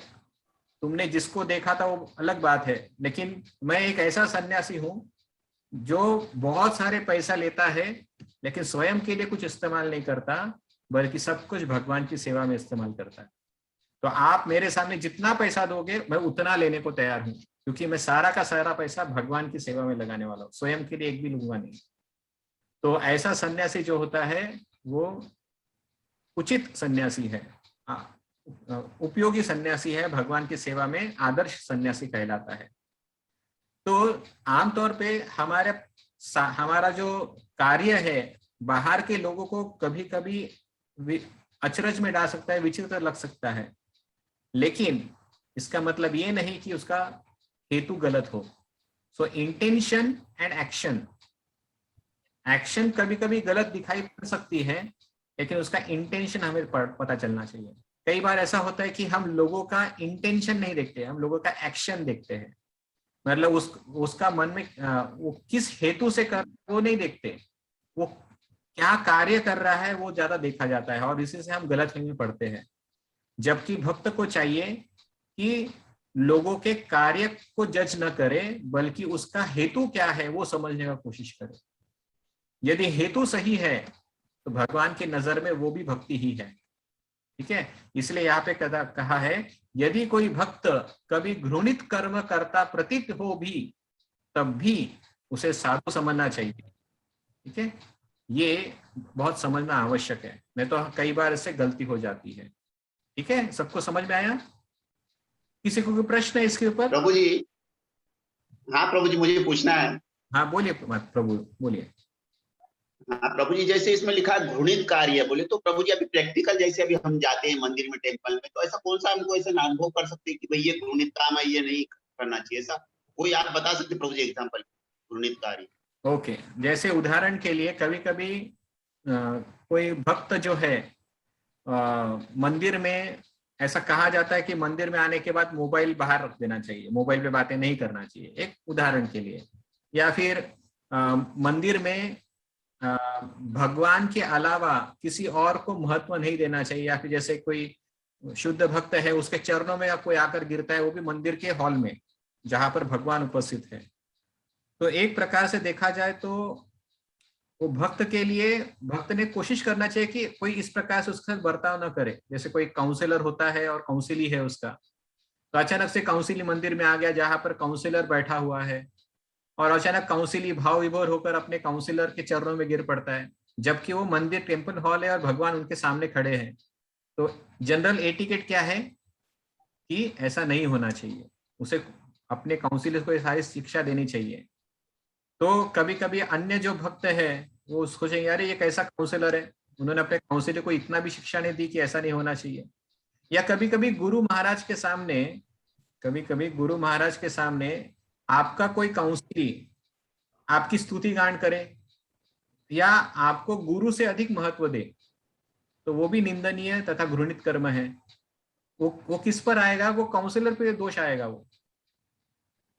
तुमने जिसको देखा था वो अलग बात है, लेकिन मैं एक ऐसा सन्यासी हूं जो बहुत सारे पैसा लेता है लेकिन स्वयं के लिए कुछ इस्तेमाल नहीं करता बल्कि सब कुछ भगवान की सेवा में इस्तेमाल करता है। तो आप मेरे सामने जितना पैसा दोगे मैं उतना लेने को तैयार हूं, क्योंकि मैं सारा का सारा पैसा भगवान की सेवा में लगाने वाला हूं, स्वयं के लिए एक भी लूंगा नहीं। तो ऐसा सन्यासी जो होता है वो उचित सन्यासी है, उपयोगी सन्यासी है, भगवान की सेवा में आदर्श सन्यासी कहलाता है। तो आमतौर पे हमारा जो कार्य है बाहर के लोगों को कभी कभी अचरज में डाल सकता है, विचित्र लग सकता है, लेकिन इसका मतलब ये नहीं कि उसका हेतु गलत हो। सो इंटेंशन एंड एक्शन कभी कभी गलत दिखाई पड़ सकती है लेकिन उसका इंटेंशन हमें पता चलना चाहिए। कई बार ऐसा होता है कि हम लोगों का इंटेंशन नहीं देखते, हम लोगों का एक्शन देखते हैं, मतलब उसका मन में वो किस हेतु से कर वो नहीं देखते, वो क्या कार्य कर रहा है वो ज्यादा देखा जाता है और इसी से हम गलतफहमी में पड़ते हैं। जबकि भक्त को चाहिए कि लोगों के कार्य को जज न करे बल्कि उसका हेतु क्या है वो समझने का कोशिश करे। यदि हेतु सही है तो भगवान की नजर में वो भी भक्ति ही है, ठीक है। इसलिए यहाँ पे कहा है यदि कोई भक्त कभी घृणित कर्म करता प्रतीत हो भी तब भी उसे साधु समझना चाहिए, ठीक है। ये बहुत समझना आवश्यक है, नहीं तो कई बार इससे गलती हो जाती है, ठीक है। सबको समझ में आया? किसी को कोई प्रश्न है इसके ऊपर? प्रभु जी, हाँ प्रभु जी मुझे पूछना है। हाँ बोलिए प्रभु बोलिए। हाँ प्रभु जी, जैसे इसमें लिखा है घृणित कार्य, बोले तो प्रभु जी अभी प्रैक्टिकल जैसे अभी हम जाते हैं मंदिर में, टेम्पल में, तो ऐसा कौन सा हमको ऐसा अनुभव कर सकते हैं कि भाई ये घृणित काम है, ये नहीं करना चाहिए, ऐसा कोई आप बता सकते प्रभु जी एग्जाम्पल घृणित कार्य? ओके, जैसे उदाहरण के लिए कभी कभी कोई भक्त जो है मंदिर में, ऐसा कहा जाता है कि मंदिर में आने के बाद मोबाइल बाहर रख देना चाहिए, मोबाइल पे बातें नहीं करना चाहिए, एक उदाहरण के लिए। या फिर मंदिर में भगवान के अलावा किसी और को महत्व नहीं देना चाहिए, या फिर जैसे कोई शुद्ध भक्त है उसके चरणों में कोई आकर गिरता है, वो भी मंदिर के हॉल में जहां पर भगवान उपस्थित है। तो एक प्रकार से देखा जाए तो वो भक्त के लिए, भक्त ने कोशिश करना चाहिए कि कोई इस प्रकार से उसके साथ बर्ताव न करे। जैसे कोई काउंसलर होता है और काउंसिली है उसका, तो अचानक से काउंसिली मंदिर में आ गया जहां पर काउंसिलर बैठा हुआ है, और अचानक काउंसिली भाव विभोर होकर अपने काउंसिलर के चरणों में गिर पड़ता है, जबकि वो मंदिर टेम्पल हॉल है और भगवान उनके सामने खड़े हैं। तो जनरल एटिकेट क्या है कि ऐसा नहीं होना चाहिए, उसे अपने काउंसिलर को सारी शिक्षा देनी चाहिए। तो कभी कभी अन्य जो भक्त है वो उसको चाहिए, अरे ये कैसा काउंसिलर है, उन्होंने अपने काउंसिलर को इतना भी शिक्षा नहीं दी कि ऐसा नहीं होना चाहिए। या कभी कभी गुरु महाराज के सामने, कभी कभी गुरु महाराज के सामने आपका कोई काउंसिली आपकी स्तुति गान करे या आपको गुरु से अधिक महत्व दे, तो वो भी निंदनीय तथा घृणित कर्म है। वो किस पर आएगा? वो काउंसिलर पे दोष आएगा वो।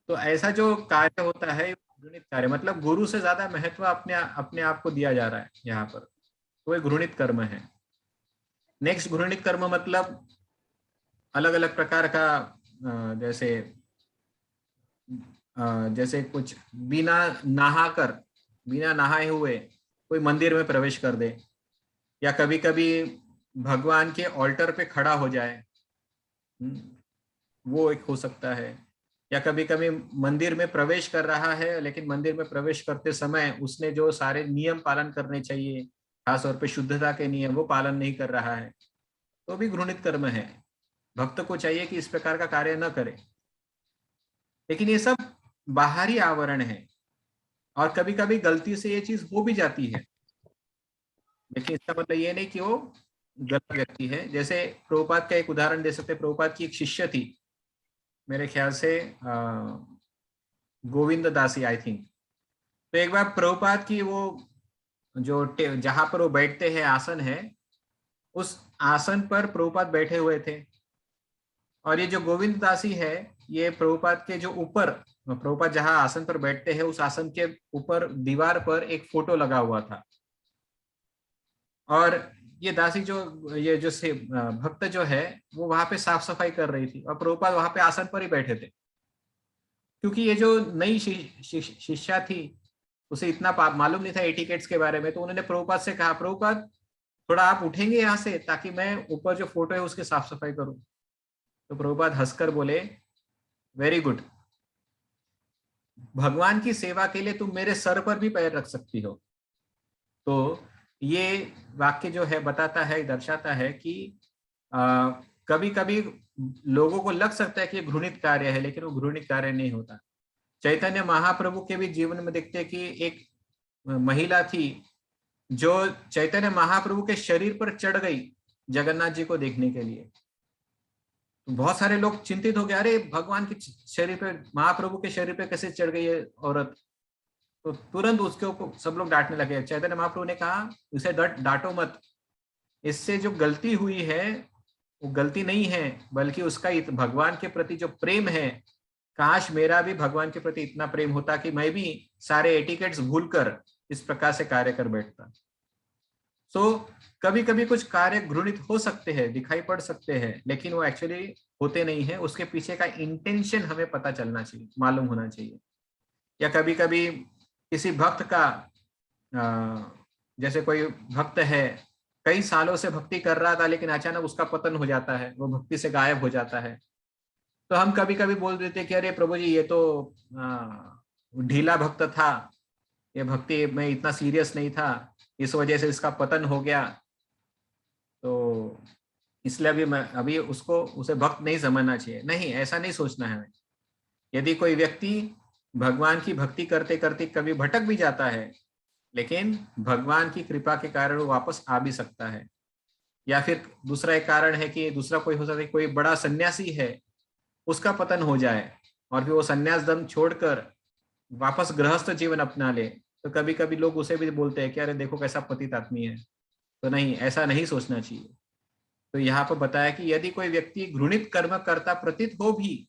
तो ऐसा जो कार्य होता है घृणित कार्य, मतलब गुरु से ज्यादा महत्व अपने आप को दिया जा रहा है यहाँ पर, तो वो घृणित कर्म है। नेक्स्ट, घृणित कर्म मतलब अलग अलग प्रकार का, जैसे कुछ बिना नहाए हुए कोई मंदिर में प्रवेश कर दे, या कभी कभी भगवान के ऑल्टर पे खड़ा हो जाए, वो एक हो सकता है। या कभी कभी मंदिर में प्रवेश कर रहा है लेकिन मंदिर में प्रवेश करते समय उसने जो सारे नियम पालन करने चाहिए, खासतौर पे शुद्धता के नियम, वो पालन नहीं कर रहा है, तो भी घृणित कर्म है। भक्त को चाहिए कि इस प्रकार का कार्य न करे। लेकिन ये सब बाहरी आवरण है, और कभी कभी गलती से ये चीज हो भी जाती है, लेकिन इसका मतलब ये नहीं कि वो गलत व्यक्ति है। जैसे प्रभुपाद का एक उदाहरण दे सकते हैं। प्रभुपाद की एक शिष्य थी, मेरे ख्याल से गोविंद दासी, आई थिंक। तो एक बार प्रभुपाद की वो जो जहां पर वो बैठते हैं आसन है, उस आसन पर प्रभुपाद बैठे हुए थे, और ये जो गोविंद दासी है, ये प्रभुपाद के जो ऊपर, प्रभुपाद जहां आसन पर बैठते हैं उस आसन के ऊपर दीवार पर एक फोटो लगा हुआ था, और ये दासी ये जो से भक्त जो है वो वहां पे साफ सफाई कर रही थी, और प्रभुपाद वहां पे आसन पर ही बैठे थे। क्योंकि ये जो नई शिष्या थी उसे इतना मालूम नहीं था एटिकेट्स के बारे में, तो उन्होंने प्रभुपाद से कहा, प्रभुपाद थोड़ा आप उठेंगे यहाँ से ताकि मैं ऊपर जो फोटो है उसकी साफ सफाई करूं। तो प्रभुपाद हंसकर बोले, वेरी गुड, भगवान की सेवा के लिए तुम मेरे सर पर भी पैर रख सकती हो। तो ये वाक्य जो है बताता है, दर्शाता है कि कभी कभी लोगों को लग सकता है कि ये घृणित कार्य है, लेकिन वो घृणित कार्य नहीं होता। चैतन्य महाप्रभु के भी जीवन में देखते हैं कि एक महिला थी जो चैतन्य महाप्रभु के शरीर पर चढ़ गई जगन्नाथ जी को देखने के लिए। तो बहुत सारे लोग चिंतित हो गए, अरे भगवान के शरीर पे, महाप्रभु के शरीर पे कैसे चढ़ गई है औरत। तो तुरंत उसके ऊपर सब लोग डांटने लगे। चैतन्य महाप्रभु ने कहा, इसे डांटो मत, इससे जो गलती हुई है वो गलती नहीं है, बल्कि उसका भगवान के प्रति जो प्रेम है, काश मेरा भी भगवान के प्रति इतना प्रेम होता कि मैं भी सारे एटिकेट्स भूलकर इस प्रकार से कार्य कर बैठता। सो कभी कभी कुछ कार्य घृणित हो सकते हैं, दिखाई पड़ सकते हैं, लेकिन वो एक्चुअली होते नहीं है। उसके पीछे का इंटेंशन हमें पता चलना चाहिए, मालूम होना चाहिए। या कभी कभी किसी भक्त का, जैसे कोई भक्त है कई सालों से भक्ति कर रहा था लेकिन अचानक उसका पतन हो जाता है, वो भक्ति से गायब हो जाता है, तो हम कभी कभी बोल देते कि अरे प्रभु जी ये तो ढीला भक्त था, ये भक्ति में इतना सीरियस नहीं था, इस वजह से इसका पतन हो गया, तो इसलिए अभी उसे भक्त नहीं समझना चाहिए। नहीं, ऐसा नहीं सोचना है हमें। यदि कोई व्यक्ति भगवान की भक्ति करते करते कभी भटक भी जाता है, लेकिन भगवान की कृपा के कारण वो वापस आ भी सकता है। या फिर दूसरा एक कारण है कि दूसरा कोई हो सकता है, कोई बड़ा सन्यासी है, उसका पतन हो जाए और फिर वो सन्यास धर्म छोड़कर वापस गृहस्थ जीवन अपना ले, तो कभी कभी लोग उसे भी बोलते हैं कि अरे देखो कैसा पतित आदमी है। तो नहीं, ऐसा नहीं सोचना चाहिए। तो यहाँ पर बताया कि यदि कोई व्यक्ति घृणित कर्म करता प्रतीत हो भी,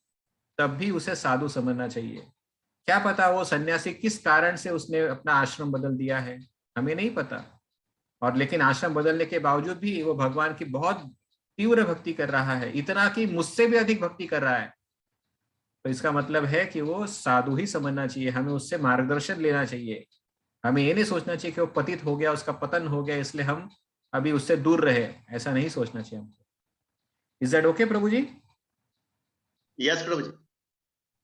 तब भी उसे साधु समझना चाहिए। क्या पता वो सन्यासी किस कारण से उसने अपना आश्रम बदल दिया है, हमें नहीं पता। और लेकिन आश्रम बदलने के बावजूद भी वो भगवान की बहुत तीव्र भक्ति कर रहा है, इतना कि मुझसे भी अधिक भक्ति कर रहा है। तो इसका मतलब है कि वो साधु ही समझना चाहिए, हमें उससे मार्गदर्शन लेना चाहिए। हमें ये नहीं सोचना चाहिए कि वो पतित हो गया, उसका पतन हो गया, इसलिए हम अभी उससे दूर रहे, ऐसा नहीं सोचना चाहिए हमको। इज दैट ओके प्रभु जी? यस प्रभु जी।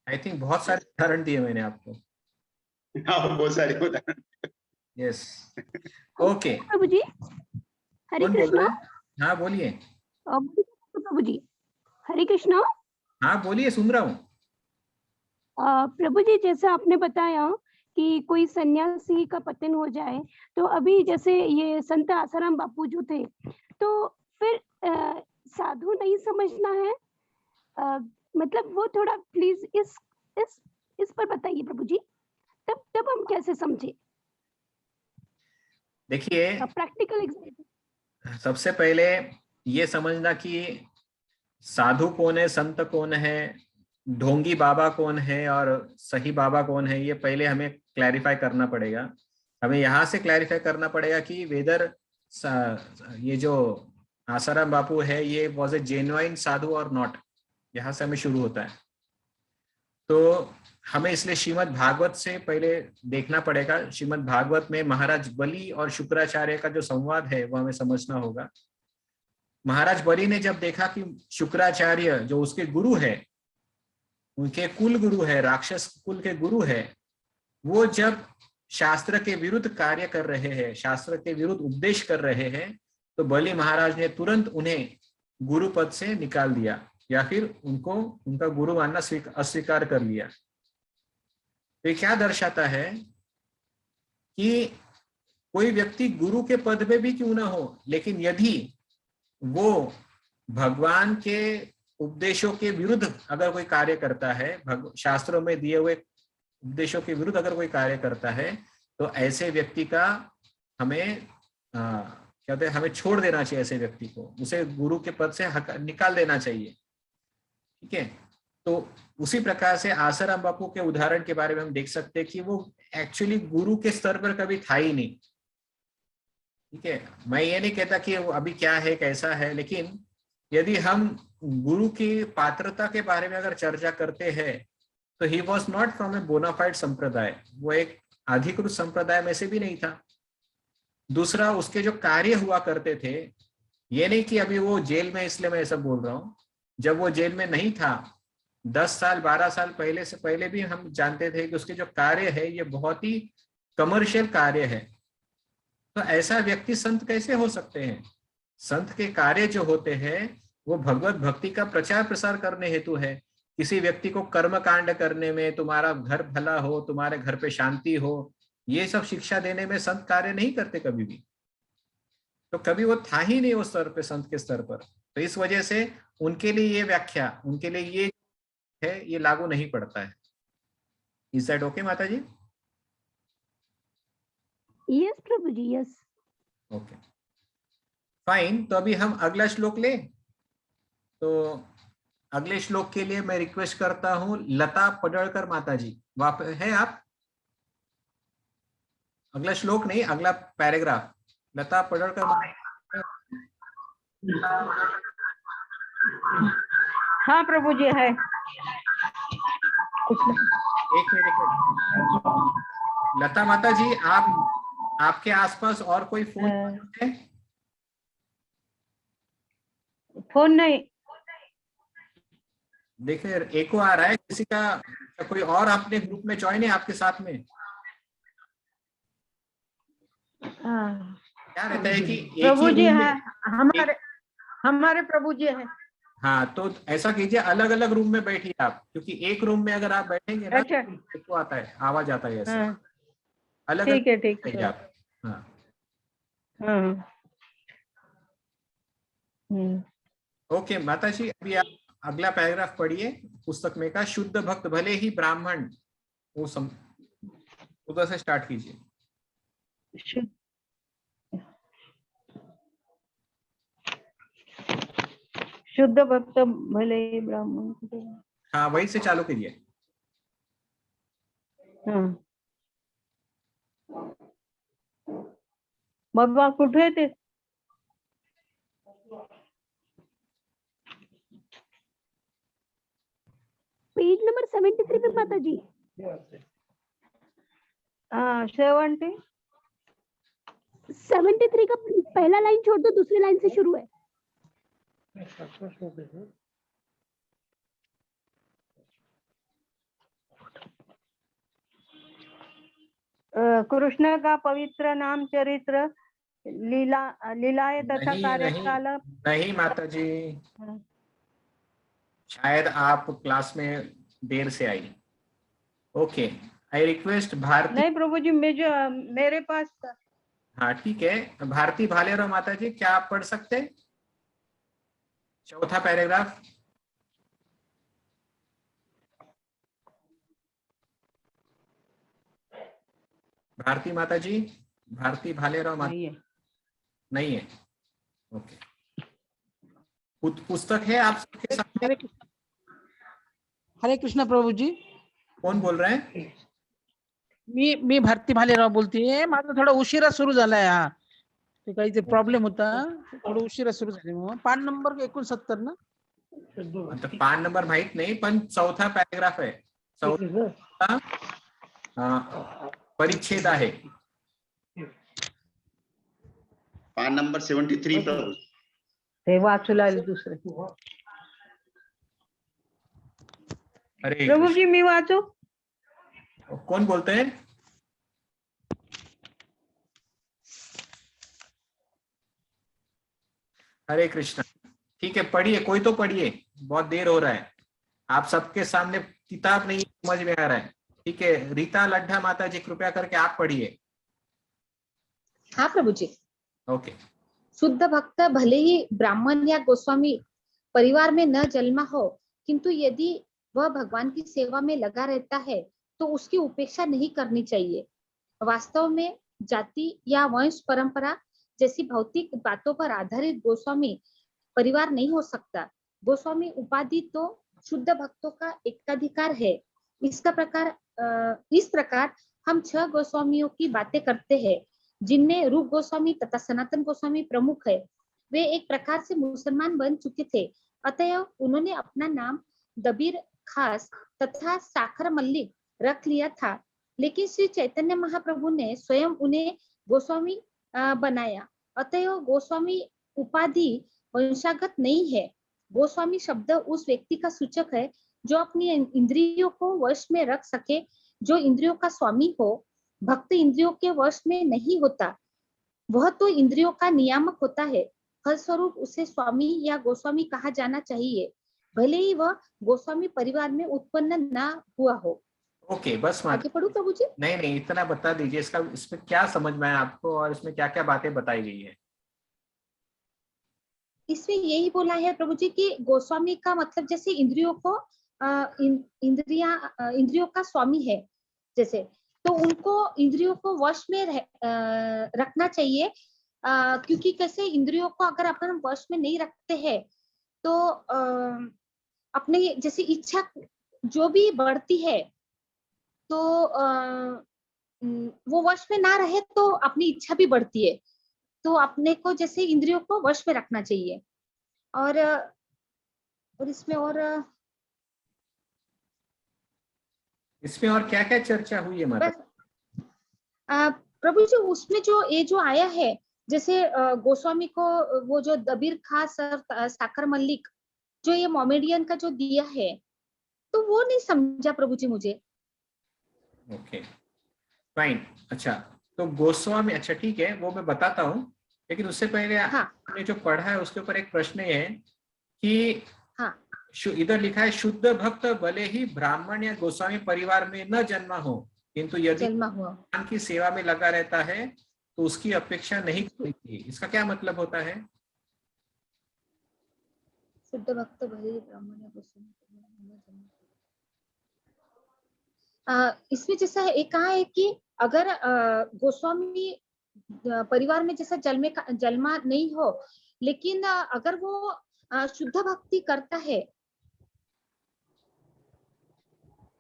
आई थिंक बहुत सारे उदाहरण दिए मैंने आपको। हाँ, बहुत सारे उदाहरण। Yes, okay. प्रभु जी, हरे कौन बोल कृष्णा। रहे हैं? हाँ बोलिए। प्रभु जी, हरे कृष्णा। हाँ बोलिए, सुन रहा हूँ। प्रभु जी, जैसे आपने बताया कि कोई सन्यासी का पतन हो जाए, तो अभी जैसे ये संत आसाराम बापू जो थे, तो फिर साधु नहीं समझना है, मतलब वो थोड़ा प्लीज इस पर बताइए प्रभु जी, तब हम कैसे समझे? देखिए, प्रैक्टिकल एग्जाम्पल। सबसे पहले ये समझना कि साधु कौन है, संत कौन है, ढोंगी बाबा कौन है और सही बाबा कौन है, ये पहले हमें क्लैरिफाई करना पड़ेगा। हमें यहाँ से क्लैरिफाई करना पड़ेगा कि वेदर ये जो आसाराम बापू है ये वॉज ए जेन्युइन साधु और नॉट, यहाँ से हमें शुरू होता है। तो हमें इसलिए श्रीमद् भागवत से पहले देखना पड़ेगा। श्रीमद् भागवत में महाराज बलि और शुक्राचार्य का जो संवाद है वो हमें समझना होगा। महाराज बलि ने जब देखा कि शुक्राचार्य जो उसके गुरु है, उनके कुल गुरु है, राक्षस कुल के गुरु है, वो जब शास्त्र के विरुद्ध कार्य कर रहे हैं, शास्त्र के विरुद्ध उपदेश कर रहे हैं, तो बलि महाराज ने तुरंत उन्हें गुरु पद से निकाल दिया या फिर उनको उनका गुरु मानना अस्वीकार कर लिया। तो ये क्या दर्शाता है कि कोई व्यक्ति गुरु के पद में भी क्यों ना हो, लेकिन यदि वो भगवान के उपदेशों के विरुद्ध अगर कोई कार्य करता है, शास्त्रों में दिए हुए उपदेशों के विरुद्ध अगर कोई कार्य करता है, तो ऐसे व्यक्ति का हमें कहते हैं हमें छोड़ देना चाहिए। ऐसे व्यक्ति को उसे गुरु के पद से निकाल देना चाहिए। ठीक है, तो उसी प्रकार से आसाराम बापू के उदाहरण के बारे में हम देख सकते हैं कि वो एक्चुअली गुरु के स्तर पर कभी था ही नहीं। ठीक है, मैं ये नहीं कहता कि वो अभी क्या है कैसा है, लेकिन यदि हम गुरु की पात्रता के बारे में अगर चर्चा करते हैं तो he was not from a bona fide संप्रदाय, वो एक अधिकृत संप्रदाय में से भी नहीं था। दूसरा, उसके जो कार्य हुआ करते थे, ये नहीं कि अभी वो जेल में, इसलिए मैं ऐसा बोल रहा हूँ, जब वो जेल में नहीं था 10 साल 12 साल पहले से पहले भी हम जानते थे कि उसके जो कार्य है ये बहुत ही कमर्शियल कार्य है। तो ऐसा व्यक्ति संत कैसे हो सकते हैं? संत के कार्य जो होते हैं वो भगवत भक्ति का प्रचार प्रसार करने हेतु है। किसी व्यक्ति को कर्म कांड करने में, तुम्हारा घर भला हो, तुम्हारे घर पे शांति हो, ये सब शिक्षा देने में संत कार्य नहीं करते कभी भी। तो कभी वो था ही नहीं उस स्तर पे, संत के स्तर पर। तो इस वजह से उनके लिए ये व्याख्या, उनके लिए ये है, ये लागू नहीं पड़ता है। इज दैट ओके माता जी? यस प्रभु जी, यस। Okay fine. तो अभी हम अगला श्लोक ले। तो अगले श्लोक के लिए मैं रिक्वेस्ट करता हूं लता पडळकर माता जी, है आप? अगला श्लोक नहीं, अगला पैराग्राफ। लता पडळकर हाँ प्रभु जी है। एक मिनट। लता माता जी, आपके आसपास और कोई फोन है? फोन नहीं। देखिए एको आ रहा है किसी का। कोई और अपने ग्रुप में ज्वाइन है आपके साथ में? क्या रहता है कि प्रभु जी है, हमारे प्रभु जी है। हाँ, तो ऐसा कीजिए अलग अलग रूम में बैठिए आप, क्योंकि एक रूम में अगर आप बैठेंगे ना, अच्छा, तो आता है, आवाज आता है ऐसे। अलग ठीक है, अलग ठीक है। आप। हाँ हाँ। ओके माता जी, अभी आप अगला पैराग्राफ पढ़िए पुस्तक में का, शुद्ध भक्त भले ही ब्राह्मण, वो उधर से स्टार्ट कीजिए। शुद्ध भक्त भले ही ब्राह्मण। हाँ वही से चालू कीजिए। हाँ। बाबा कुठे ते? पेज नंबर 73 पे माता जी। हाँ 70। 73 का पहला लाइन छोड़ दो, दूसरी लाइन से शुरू है। कृष्ण का पवित्र नाम चरित्र लीलाए तथा नहीं कार्यकाल। नहीं माता जी, शायद आप क्लास में देर से आई। Okay, I request Bharti. नहीं प्रभु जी, मेरे पास। हाँ ठीक है, भारती भालेराव माता जी, क्या आप पढ़ सकते हैं चौथा पैराग्राफ? भारती माता जी, भारती भालेराव माता नहीं है। ओके, पुस्तक है आप सबके सामने। हरे कृष्णा प्रभू जी। कौन बोल रहे हैं? मी भारती भालेराव बोलतीये. माझं थोडा उशिरा सुरू झालाय. हा ते काही प्रॉब्लेम होता, थोडं उशिरा सुरू झाले. मग पान नंबर 69 ना? आता पान नंबर माहित नाही, पण चौथा पॅराग्राफ आहे. चौथा परिच्छेद आहे. पान नंबर 73 प्रभु। ते वाचू लागले दुसरे. अरे प्रभु जी मी वाचू? कौन बोलते हैं? हरे कृष्णा। ठीक है, पढ़िए, कोई तो पढ़िए, बहुत देर हो रहा है। आप सबके सामने किताब नहीं समझ में आ रहा है। ठीक है, रीता लड्ढा माता जी कृपया करके आप पढ़िए। हाँ प्रभु जी। ओके। शुद्ध भक्त भले ही ब्राह्मण या गोस्वामी परिवार में न जन्मा हो, किंतु यदि वह भगवान की सेवा में लगा रहता है तो उसकी उपेक्षा नहीं करनी चाहिए। वास्तव में जाति या वंश परंपरा जैसी भौतिक बातों पर आधारित गोस्वामी परिवार नहीं हो सकता। गोस्वामी उपाधि तो शुद्ध भक्तों का एकाधिकार है। इस प्रकार हम 6 गोस्वामियों की बातें करते हैं, जिनमें रूप गोस्वामी तथा सनातन गोस्वामी प्रमुख है। वे एक प्रकार से मुसलमान बन चुके थे, अतः उन्होंने अपना नाम दबीर खास तथा साखर मल्लिक रख लिया था। लेकिन श्री चैतन्य महाप्रभु ने स्वयं उन्हें गोस्वामी बनाया, अतः गोस्वामी उपाधि वंशागत नहीं है। गोस्वामी शब्द उस व्यक्ति का सूचक है जो अपनी इंद्रियों को वश में रख सके, जो इंद्रियों का स्वामी हो। भक्त इंद्रियों के वश में नहीं होता, वह तो इंद्रियों का नियामक होता है। फलस्वरूप उसे स्वामी या गोस्वामी कहा जाना चाहिए, भले ही वह गोस्वामी परिवार में उत्पन्न न हुआ हो। ओके, बस आगे पढ़ूं प्रभु जी? नहीं, इतना बता दीजिए, इसमें क्या समझ में आया आपको और इसमें क्या क्या बातें बताई गई है? इसमें यही बोला है प्रभु जी कि गोस्वामी का मतलब जैसे इंद्रियों को इंद्रियों का स्वामी है, जैसे तो उनको इंद्रियों को वश में रखना चाहिए, क्योंकि कैसे इंद्रियों को अगर अपन वश में नहीं रखते हैं तो अपने जैसे इच्छा जो भी बढ़ती है तो वो वश में ना रहे तो अपनी इच्छा भी बढ़ती है। तो अपने को जैसे इंद्रियों को वश में रखना चाहिए। और इसमें और क्या क्या चर्चा हुई है माता? प्रभु जी उसमें जो जो आया है, जैसे गोस्वामी को वो जो दबीर खास साकर मल्लिक जो ये मोमेडियन का जो दिया है, तो वो नहीं समझा प्रभु जी मुझे। Okay fine. अच्छा, तो गोस्वामी, अच्छा ठीक है, वो मैं बताता हूँ, लेकिन उससे पहले आपने जो पढ़ा है उसके ऊपर एक प्रश्न है कि इधर लिखा है शुद्ध भक्त भले ही ब्राह्मण या गोस्वामी परिवार में न जन्मा हो, किंतु यदि भगवान की सेवा में लगा रहता है तो उसकी अपेक्षा नहीं करनी चाहिए, इसका क्या मतलब होता है? शुद्ध भक्त भले ही ब्राह्मण या गोस्वामी इसमें जैसा है, एक कहा है कि अगर गोस्वामी परिवार में जैसा जन्मा नहीं हो, लेकिन अगर वो शुद्ध भक्ति करता है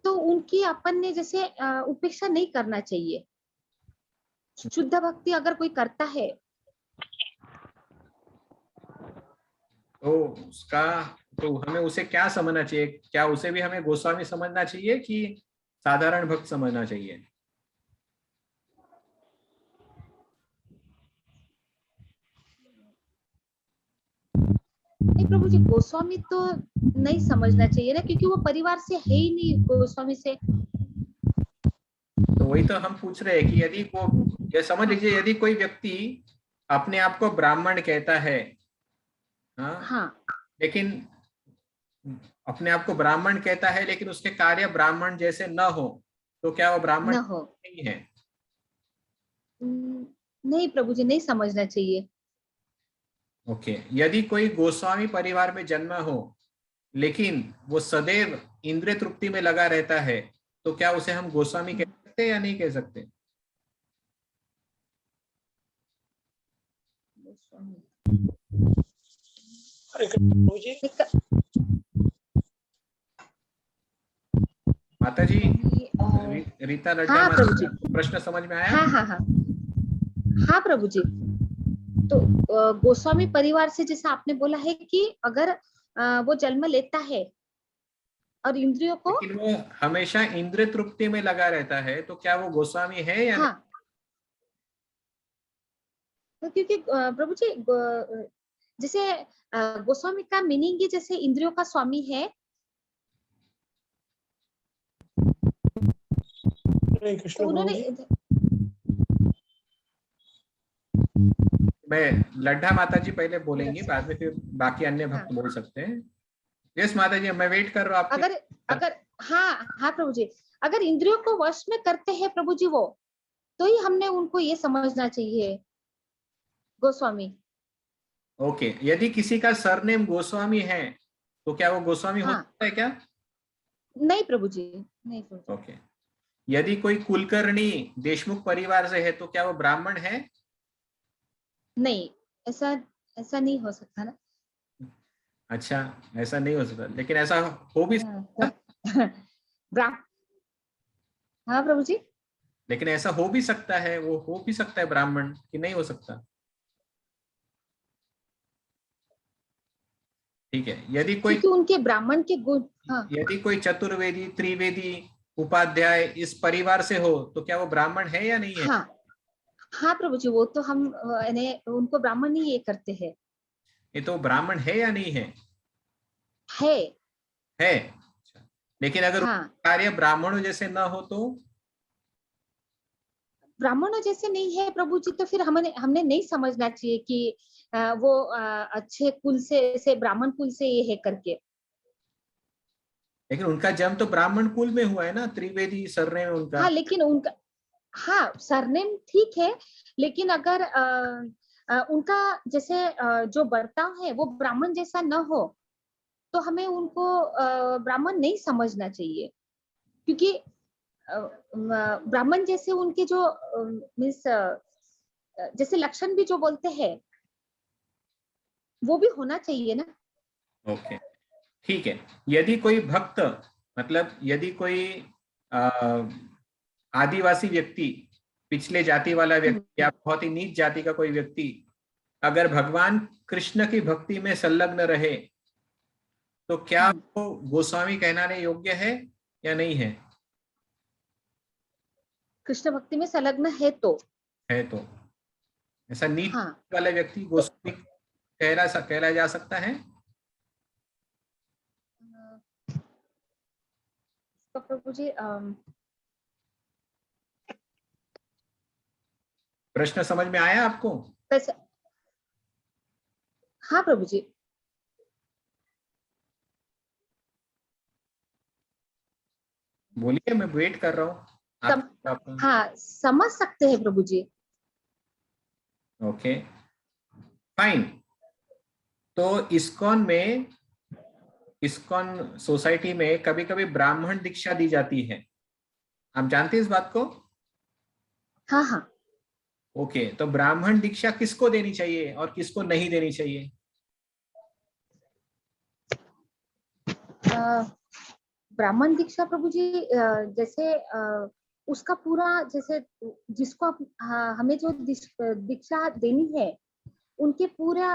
तो उनकी अपन ने जैसे उपेक्षा नहीं करना चाहिए। शुद्ध भक्ति अगर कोई करता है तो हमें उसे क्या समझना चाहिए? क्या उसे भी हमें गोस्वामी समझना चाहिए कि साधारण भक्त समझना चाहिए? नहीं प्रभु जी, गोस्वामी तो नहीं समझना चाहिए ना, क्योंकि वो परिवार से है ही नहीं गोस्वामी से। तो वही तो हम पूछ रहे हैं कि यदि वो, ये समझ लीजिए, यदि कोई व्यक्ति अपने आप को ब्राह्मण कहता है, हाँ, लेकिन अपने आप को ब्राह्मण कहता है लेकिन उसके कार्य ब्राह्मण जैसे न हो, तो क्या वो ब्राह्मण न हो। नहीं है? नहीं प्रभु जी, नहीं समझना चाहिए। ओके। यदि कोई गोस्वामी परिवार में जन्मा हो लेकिन वो सदैव इंद्रिय तृप्ति में लगा रहता है, तो क्या उसे हम गोस्वामी कह सकते हैं या नहीं कह सकते? माता जी, रीता लड्डा हाँ प्रभु जी, प्रश्न समझ में आया? हाँ हाँ हाँ हाँ प्रभु जी। तो गोस्वामी परिवार से जैसा आपने बोला है कि अगर वो जन्म लेता है और इंद्रियों को, लेकिन वो हमेशा इंद्रिय तृप्ति में लगा रहता है, तो क्या वो गोस्वामी है या हाँ, तो क्योंकि प्रभु जी जैसे गोस्वामी का मीनिंग ही जैसे इंद्रियों का स्वामी है। तो उन्होंने, मैं लड्ढा माता जी पहले बोलेंगी, बाद में फिर बाकी अन्य भक्त बोल सकते हैं। यस माता जी, मैं वेट कर रहा हूँ आपकी। अगर हाँ हाँ प्रभु जी, अगर इंद्रियों को वश में करते हैं प्रभु जी वो, तो ही हमने उनको ये समझना चाहिए गोस्वामी। ओके। यदि किसी का सरनेम गोस्वामी है तो क्या वो गोस्वामी हो सकता है क्या? नहीं प्रभु जी, नहीं प्रभु जी। ओके। यदि कोई कुलकर्णी देशमुख परिवार से है तो क्या वो ब्राह्मण है? नहीं, ऐसा ऐसा नहीं हो सकता ना। अच्छा, ऐसा नहीं हो सकता, लेकिन ऐसा हो भी हाँ प्रभु जी, लेकिन ऐसा हो भी सकता है, वो हो भी सकता है ब्राह्मण, कि नहीं हो सकता? ठीक है। यदि कोई, क्योंकि उनके ब्राह्मण के गुण, हाँ, यदि कोई चतुर्वेदी त्रिवेदी उपाध्याय इस परिवार से हो तो क्या वो ब्राह्मण है या नहीं है? हाँ हाँ प्रभु जी, वो तो हम उनको ब्राह्मण ही ये करते हैं। ये तो ब्राह्मण है या नहीं है? है। है। लेकिन अगर हाँ, कार्य ब्राह्मणों जैसे ना हो तो? ब्राह्मणों जैसे नहीं है प्रभु जी, तो फिर हमने नहीं समझना चाहिए कि वो अच्छे कुल से ब्राह्मण कुल से ये है करके। लेकिन उनका जन्म तो ब्राह्मण कुल में हुआ है ना, त्रिवेदी सरनेम है उनका। हाँ लेकिन उनका, हाँ सरनेम ठीक है, लेकिन अगर उनका जैसे जो बर्ताव है वो ब्राह्मण जैसा न हो, तो हमें उनको ब्राह्मण नहीं समझना चाहिए। क्योंकि ब्राह्मण जैसे उनके जो मीन्स जैसे लक्षण भी जो बोलते हैं वो भी होना चाहिए ना। ओके, ठीक है। यदि कोई भक्त, मतलब यदि कोई आदिवासी व्यक्ति, पिछले जाति वाला व्यक्ति या बहुत ही नीच जाति का कोई व्यक्ति अगर भगवान कृष्ण की भक्ति में संलग्न रहे, तो क्या वो गोस्वामी कहलाने योग्य है या नहीं है? कृष्ण भक्ति में संलग्न है तो ऐसा नीच हाँ, वाला व्यक्ति गोस्वामी कहला जा सकता है? तो प्रभु जी प्रश्न समझ में आया आपको? हाँ प्रभु जी, बोलिए, मैं वेट कर रहा हूँ। हाँ समझ सकते हैं प्रभु जी। Okay fine. तो इस्कॉन सोसाइटी में कभी कभी ब्राह्मण दीक्षा दी जाती है, आप जानते हैं इस बात को? हाँ हाँ। ओके, तो ब्राह्मण दीक्षा किसको देनी चाहिए और किसको नहीं देनी चाहिए? ब्राह्मण दीक्षा प्रभु जी जैसे उसका पूरा जैसे जिसको हमें जो दीक्षा देनी है उनके पूरा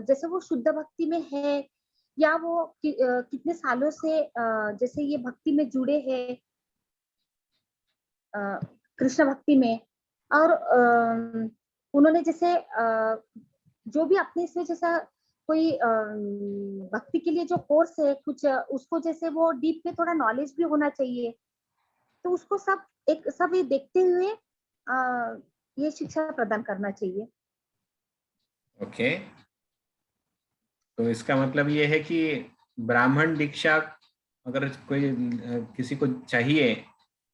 जैसे वो शुद्ध भक्ति में है या वो कितने सालों से जैसे ये भक्ति में जुड़े हैं कृष्ण भक्ति में, और उन्होंने जैसे जो भी अपने से जैसा कोई भक्ति के लिए जो कोर्स है कुछ उसको जैसे वो डीप में थोड़ा नॉलेज भी होना चाहिए, तो उसको सब ये देखते हुए ये शिक्षा प्रदान करना चाहिए। ओके, तो इसका मतलब ये है कि ब्राह्मण दीक्षा अगर कोई किसी को चाहिए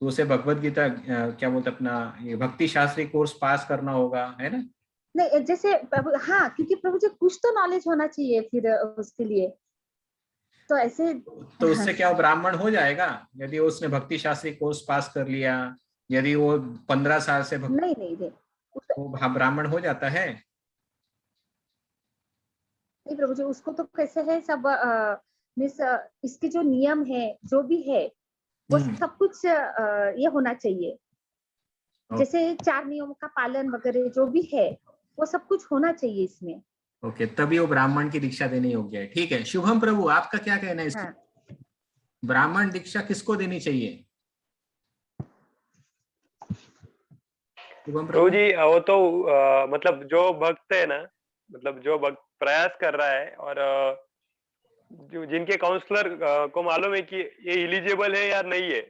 तो उसे भगवत गीता क्या बोलते अपना ये भक्ति शास्त्री कोर्स पास करना होगा, है ना? नहीं जैसे हाँ, क्योंकि प्रभु जी कुछ तो नॉलेज होना चाहिए फिर उसके लिए, तो ऐसे तो उससे क्या वो ब्राह्मण हो जाएगा यदि उसने भक्ति शास्त्री कोर्स पास कर लिया, यदि वो 15 साल से नहीं वो ब्राह्मण हो जाता है? नहीं प्रभु जी, उसको तो कैसे है सब इसके जो नियम है जो भी है वो सब कुछ ये होना चाहिए, जैसे 4 नियमों का पालन वगैरह जो भी है वो सब कुछ होना चाहिए इसमें। ओके, तभी वो ब्राह्मण की दीक्षा देने योग्य है। ठीक है, शुभम प्रभु आपका क्या कहना है इसमें? ब्राह्मण दीक्षा किसको देनी चाहिए? प्रभु जी वो तो मतलब जो भक्त है ना, मतलब जो भक्त प्रयास कर रहा है और जो जिनके काउंसलर को मालूम है कि ये एलिजिबल है या नहीं है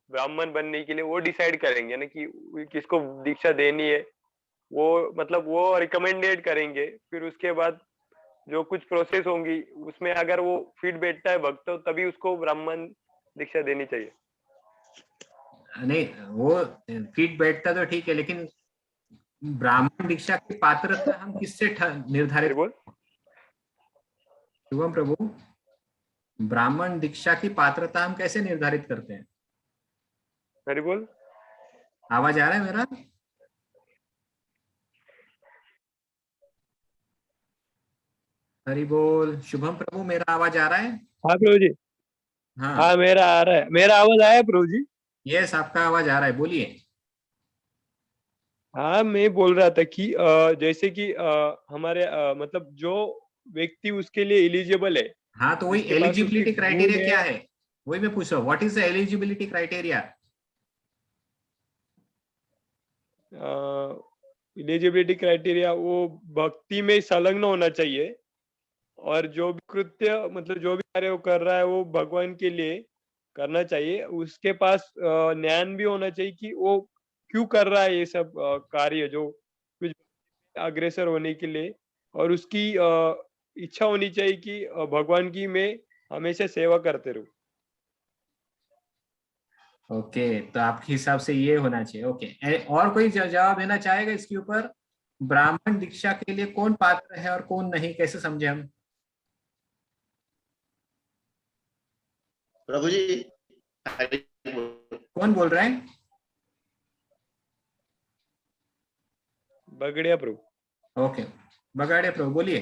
ब्राह्मण बनने के लिए, वो डिसाइड करेंगे ना कि किसको दीक्षा देनी है, वो मतलब वो रिकमेंडेड करेंगे। फिर उसके बाद जो कुछ प्रोसेस होंगी उसमें अगर वो फिट बैठता है भक्त तो तभी उसको ब्राह्मण दीक्षा देनी चाहिए। नहीं, वो फिट बैठता तो ठीक है, लेकिन ब्राह्मण दीक्षा की पात्रता हम किससे निर्धारित? शुभम प्रभु, ब्राह्मण दीक्षा की पात्रता हम कैसे निर्धारित करते हैं? हरि बोल, आवाज आ रहा है मेरा? हरि बोल। शुभम प्रभु, मेरा आवाज आ रहा है? हाँ प्रभु जी, हाँ मेरा आ रहा है। मेरा आवाज आया प्रभु जी? यस, आपका आवाज आ रहा है, बोलिए। हाँ, मैं बोल रहा था कि जैसे कि हमारे मतलब जो व्यक्ति उसके लिए एलिजिबल है। हाँ, तो वही एलिजिबिलिटी क्राइटेरिया क्या है, वही मैं पूछ रहा हूँ। What is the eligibility criteria? Eligibility criteria वो भक्ति में संलग्न होना चाहिए और जो भी कृत्य मतलब जो भी कार्य वो कर रहा है वो भगवान के लिए करना चाहिए। उसके पास ज्ञान भी होना चाहिए कि वो क्यों कर रहा है ये सब कार्य जो कुछ अग्रसर होने के लिए, और उसकी इच्छा होनी चाहिए कि भगवान की मैं हमेशा सेवा करते रहूं। ओके, तो आपके हिसाब से ये होना चाहिए। ओके, और कोई जवाब देना चाहेगा इसके ऊपर? ब्राह्मण दीक्षा के लिए कौन पात्र है और कौन नहीं, कैसे समझे हम? प्रभु जी, कौन बोल रहा है? बगड़िया प्रभु। ओके, बगड़िया प्रभु, बोलिए।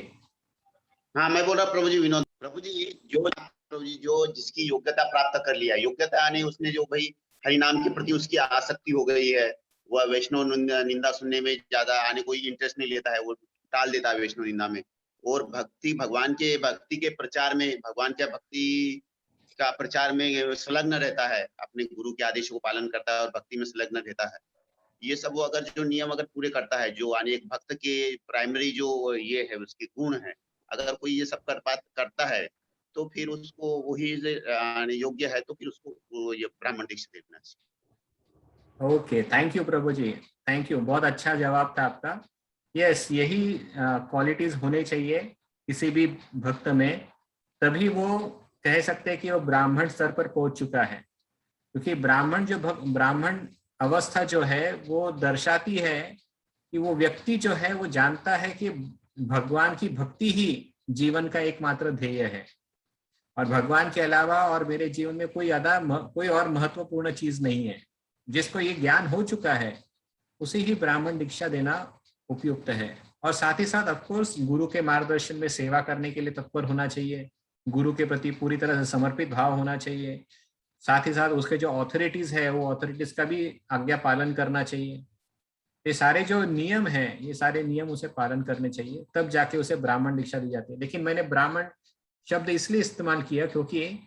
हाँ, मैं बोल रहा प्रभु जी, विनोद। प्रभु जी जो जिसकी योग्यता प्राप्त कर लिया, योग्यता यानी उसने जो भाई हरिनाम के प्रति उसकी आसक्ति हो गई है, वह वैष्णव निंदा सुनने में ज्यादा आने कोई इंटरेस्ट नहीं लेता है, वो टाल देता है वैष्णव निंदा में, और भगवान के प्रचार में, भगवान के भक्ति का प्रचार में संलग्न रहता है, अपने गुरु के आदेशों को पालन करता है और भक्ति में संलग्न रहता है। ये सब वो अगर जो नियम अगर पूरे करता है, जो यानी एक भक्त के प्राइमरी जो ये है उसके गुण है, अगर कोई ये सब करता है तो फिर उसको वही योग्य है, तो फिर उसको ये ब्राह्मण दीक्षा देना चाहिए। ओके, थैंक यू प्रभु जी, थैंक यू, बहुत अच्छा जवाब था आपका। यस, यही क्वालिटीज होने चाहिए किसी भी भक्त में, तभी वो कह सकते हैं कि वो ब्राह्मण स्तर पर पहुंच चुका है। क्योंकि ब्राह्मण अवस्था जो है वो दर्शाती है कि वो व्यक्ति जो है वो जानता है कि भगवान की भक्ति ही जीवन का एकमात्र ध्येय है और भगवान के अलावा और मेरे जीवन में कोई और महत्वपूर्ण चीज नहीं है। जिसको ये ज्ञान हो चुका है उसे ही ब्राह्मण दीक्षा देना उपयुक्त है। और साथ ही साथ ऑफकोर्स गुरु के मार्गदर्शन में सेवा करने के लिए तत्पर होना चाहिए, गुरु के प्रति पूरी तरह से समर्पित भाव होना चाहिए। साथ ही साथ उसके जो अथॉरिटीज है वो अथॉरिटीज का भी आज्ञा पालन करना चाहिए। ये सारे जो नियम हैं ये सारे नियम उसे पालन करने चाहिए, तब जाके उसे ब्राह्मण दीक्षा दी जाती है। लेकिन मैंने ब्राह्मण शब्द इसलिए इस्तेमाल किया क्योंकि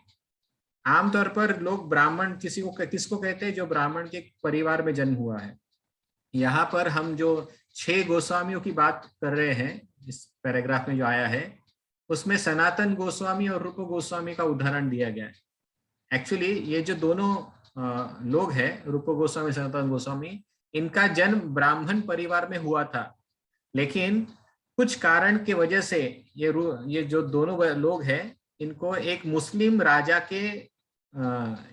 आमतौर पर लोग ब्राह्मण किसको कहते हैं, जो ब्राह्मण के परिवार में जन्म हुआ है। यहाँ पर हम जो 6 गोस्वामियों की बात कर रहे हैं इस पैराग्राफ में जो आया है उसमें सनातन गोस्वामी और रूप गोस्वामी का उदाहरण दिया गया है। एक्चुअली ये जो दोनों लोग हैं, रूप गोस्वामी सनातन गोस्वामी, इनका जन्म ब्राह्मण परिवार में हुआ था, लेकिन कुछ कारण की वजह से ये जो दोनों लोग हैं इनको एक मुस्लिम राजा के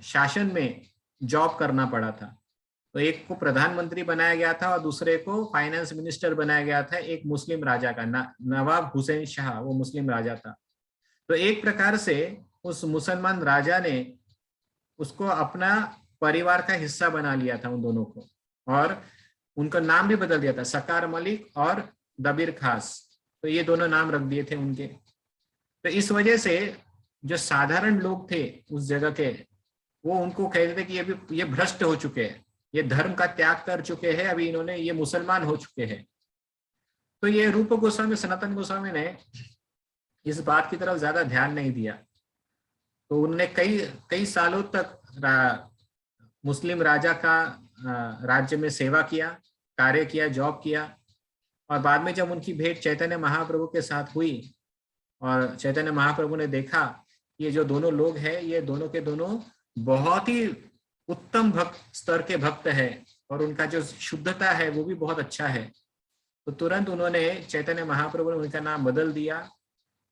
शासन में जॉब करना पड़ा था। तो एक को प्रधानमंत्री बनाया गया था और दूसरे को फाइनेंस मिनिस्टर बनाया गया था, एक मुस्लिम राजा का, नवाब हुसैन शाह, वो मुस्लिम राजा था। तो एक प्रकार से उस मुसलमान राजा ने उसको अपना परिवार का हिस्सा बना लिया था उन दोनों को, और उनका नाम भी बदल दिया था, सकार मलिक और दबीर खास। तो ये दोनों नाम रख दिए थे उनके। तो इस वजह से जो साधारण लोग थे उस जगह के, वो उनको कहते थे कि ये भ्रष्ट हो चुके हैं, ये धर्म का त्याग कर चुके हैं, अभी इन्होंने ये मुसलमान हो चुके हैं। तो ये रूप गोस्वामी सनातन गोस्वामी ने इस बात की तरफ ज्यादा ध्यान नहीं दिया। तो उन्होंने कई सालों तक मुस्लिम राजा का राज्य में सेवा किया, कार्य किया, जॉब किया। और बाद में जब उनकी भेंट चैतन्य महाप्रभु के साथ हुई और चैतन्य महाप्रभु ने देखा ये जो दोनों लोग हैं ये दोनों के दोनों बहुत ही उत्तम भक्त स्तर के भक्त है और उनका जो शुद्धता है वो भी बहुत अच्छा है, तो तुरंत उन्होंने चैतन्य महाप्रभु ने उनका नाम बदल दिया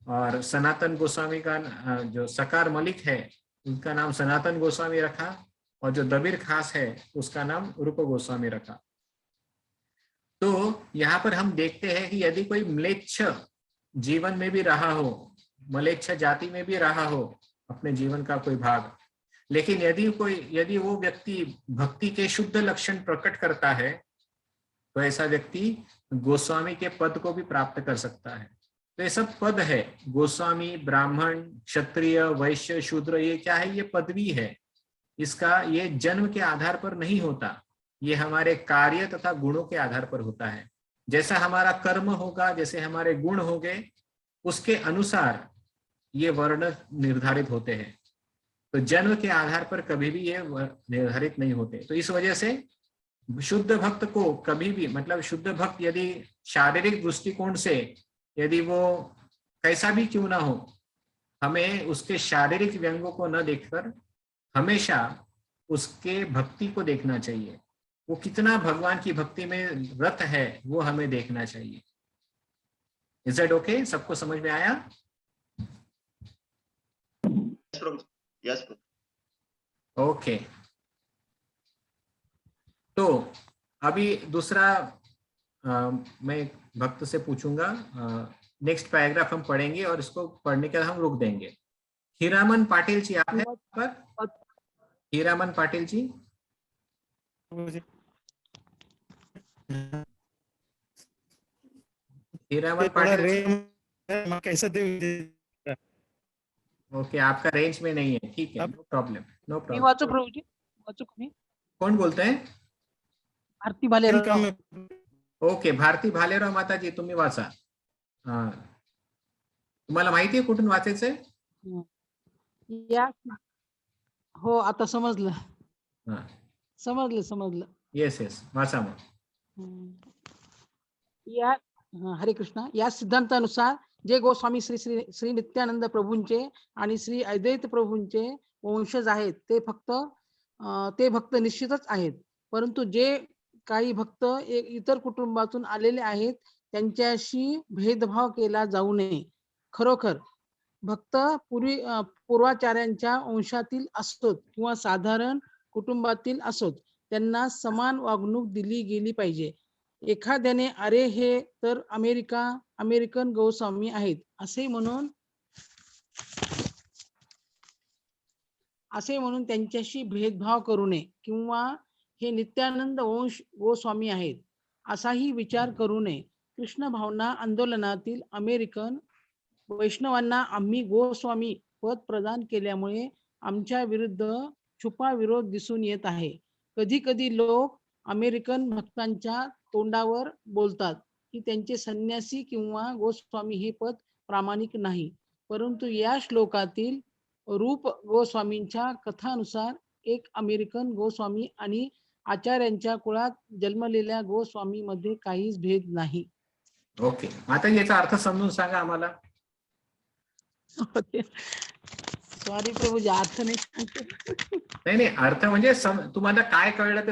और सनातन गोस्वामी का जो सकार मलिक है उनका नाम सनातन गोस्वामी रखा और जो दबीर खास है उसका नाम रूप गोस्वामी रखा। तो यहाँ पर हम देखते हैं कि यदि कोई म्लेच्छ जीवन में भी रहा हो, म्लेच्छ जाति में भी रहा हो अपने जीवन का कोई भाग, लेकिन यदि वो व्यक्ति भक्ति के शुद्ध लक्षण प्रकट करता है तो ऐसा व्यक्ति गोस्वामी के पद को भी प्राप्त कर सकता है। तो ये सब पद है, गोस्वामी, ब्राह्मण, क्षत्रिय, वैश्य, शूद्र, ये क्या है? ये पदवी है। इसका ये जन्म के आधार पर नहीं होता, ये हमारे कार्य तथा गुणों के आधार पर होता है। जैसा हमारा कर्म होगा, जैसे हमारे गुण होंगे, उसके अनुसार ये वर्ण निर्धारित होते हैं। तो जन्म के आधार पर कभी भी ये निर्धारित नहीं होते। तो इस वजह से शुद्ध भक्त को कभी भी, मतलब शुद्ध भक्त यदि शारीरिक दृष्टिकोण से यदि वो कैसा भी क्यों ना हो, हमें उसके शारीरिक व्यंगों को न देखकर हमेशा उसके भक्ति को देखना चाहिए। वो कितना भगवान की भक्ति में रत है वो हमें देखना चाहिए। Is it okay? सबको समझ में आया? यस। ओके। तो अभी दूसरा मैं भक्त से पूछूंगा, नेक्स्ट पैराग्राफ हम पढ़ेंगे और इसको पढ़ने के बाद हम रुक देंगे। हीरामन पाटिल जी आप हैं पर? हीरामन पाटिल जी, हीरामन पाटिल कैसे ओके, आपका रेंज में नहीं है, ठीक है, नो प्रॉब्लम, नो प्रॉब्लम। वाचो प्रभु जी, वाचो तुम्ही। कौन बोलते हैं? भारती भालेराव। ओके, भारती भालेराव माता जी तुम्ही वाचा। तुम्हाला माहिती आहे कुठून वाचायचंय? या हो, आता समजलं समजलं। येस येस, वाचा मग। या हरे कृष्णा, या सिद्धांतानुसार जे गोस्वामी श्री नित्यानंद प्रभूंचे आणि श्री अद्वैत प्रभूंचे वंशज आहेत ते भक्त निश्चितच आहेत, परंतु जे काही भक्त इतर कुटुंबातून आलेले आहेत त्यांच्याशी भेदभाव केला जाऊ नये। खरोखर भक्त पूर्वाचार्यांच्या वंशातील असोत किंवा साधारण कुटुंबातील असोत, त्यांना समान वागणूक दिली गेली पाहिजे। एखाद्याने अरे हे तर अमेरिकन गोस्वामी आहेत असे म्हणून त्यांच्याशी भेदभाव करू नये किंवा हे नित्यानंद वंश गोस्वामी आहेत असाही विचार करू नये. कृष्ण भावना आंदोलनातील अमेरिकन वैष्णवांना आम्ही गोस्वामी पद प्रदान केल्यामुळे आमच्या विरुद्ध छुपा विरोध दिसून येत आहे. कधी कधी लोक अमेरिकन भक्तांच्या तोंडावर बोलतात की त्यांचे संन्यासी किंवा गोस्वामी हे पद प्रामाणिक नाही, परंतु या श्लोकातील रूप गोस्वामींच्या कथानुसार एक अमेरिकन गोस्वामी आणि आचार्यांच्या कुळात जन्मलेल्या गोस्वामी मध्ये काहीच भेद नाही. ओके, आता याचा अर्थ समजून सांगा आम्हाला. सॉरी प्रभूजी, अर्थ नाही सांगते. नाही, अर्थ म्हणजे तुम्हाला काय कळलं ते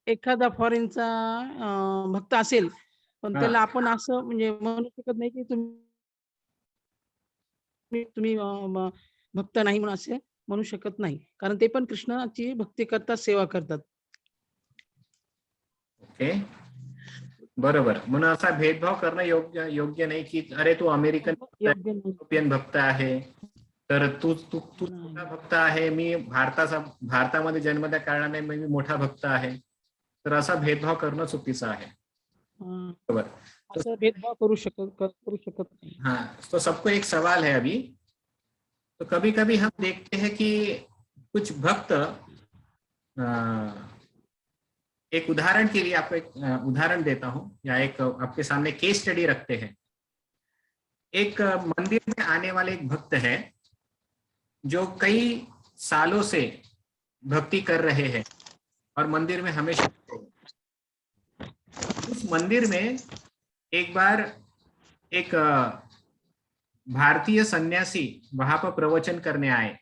एखादा फॉरेनचा भक्त असेल पण हा. त्याला आपण असं म्हणजे म्हणू शकत नाही की तुम्ही भक्त नाही म्हणून असे म्हणू शकत नाही, कारण ते पण कृष्णाची भक्ती करतात, सेवा करतात. ओके, बरोबर. म्हणून असा भेदभाव करणं योग्य नाही की अरे तू अमेरिकन योग्य नाही. युरोपियन भक्त आहे तर तू मोठा भक्त आहे, मी भारतामध्ये जन्मल्या कारणाने मी मोठा भक्त आहे, तर असा भेदभाव करणं चुकीचं आहे. बरोबर, असं भेदभाव करू शकत नाही. हाँ, तो सबको एक सवाल है अभी. तो कभी कभी हम देखते हैं कि कुछ भक्त, एक उदाहरण के लिए आपको एक उदाहरण देता हूं या एक आपके सामने केस स्टडी रखते हैं. एक मंदिर में आने वाले एक भक्त है जो कई सालों से भक्ति कर रहे हैं और मंदिर में हमेशा, उस मंदिर में एक बार एक भारतीय सन्यासी वहां पर प्रवचन करने आए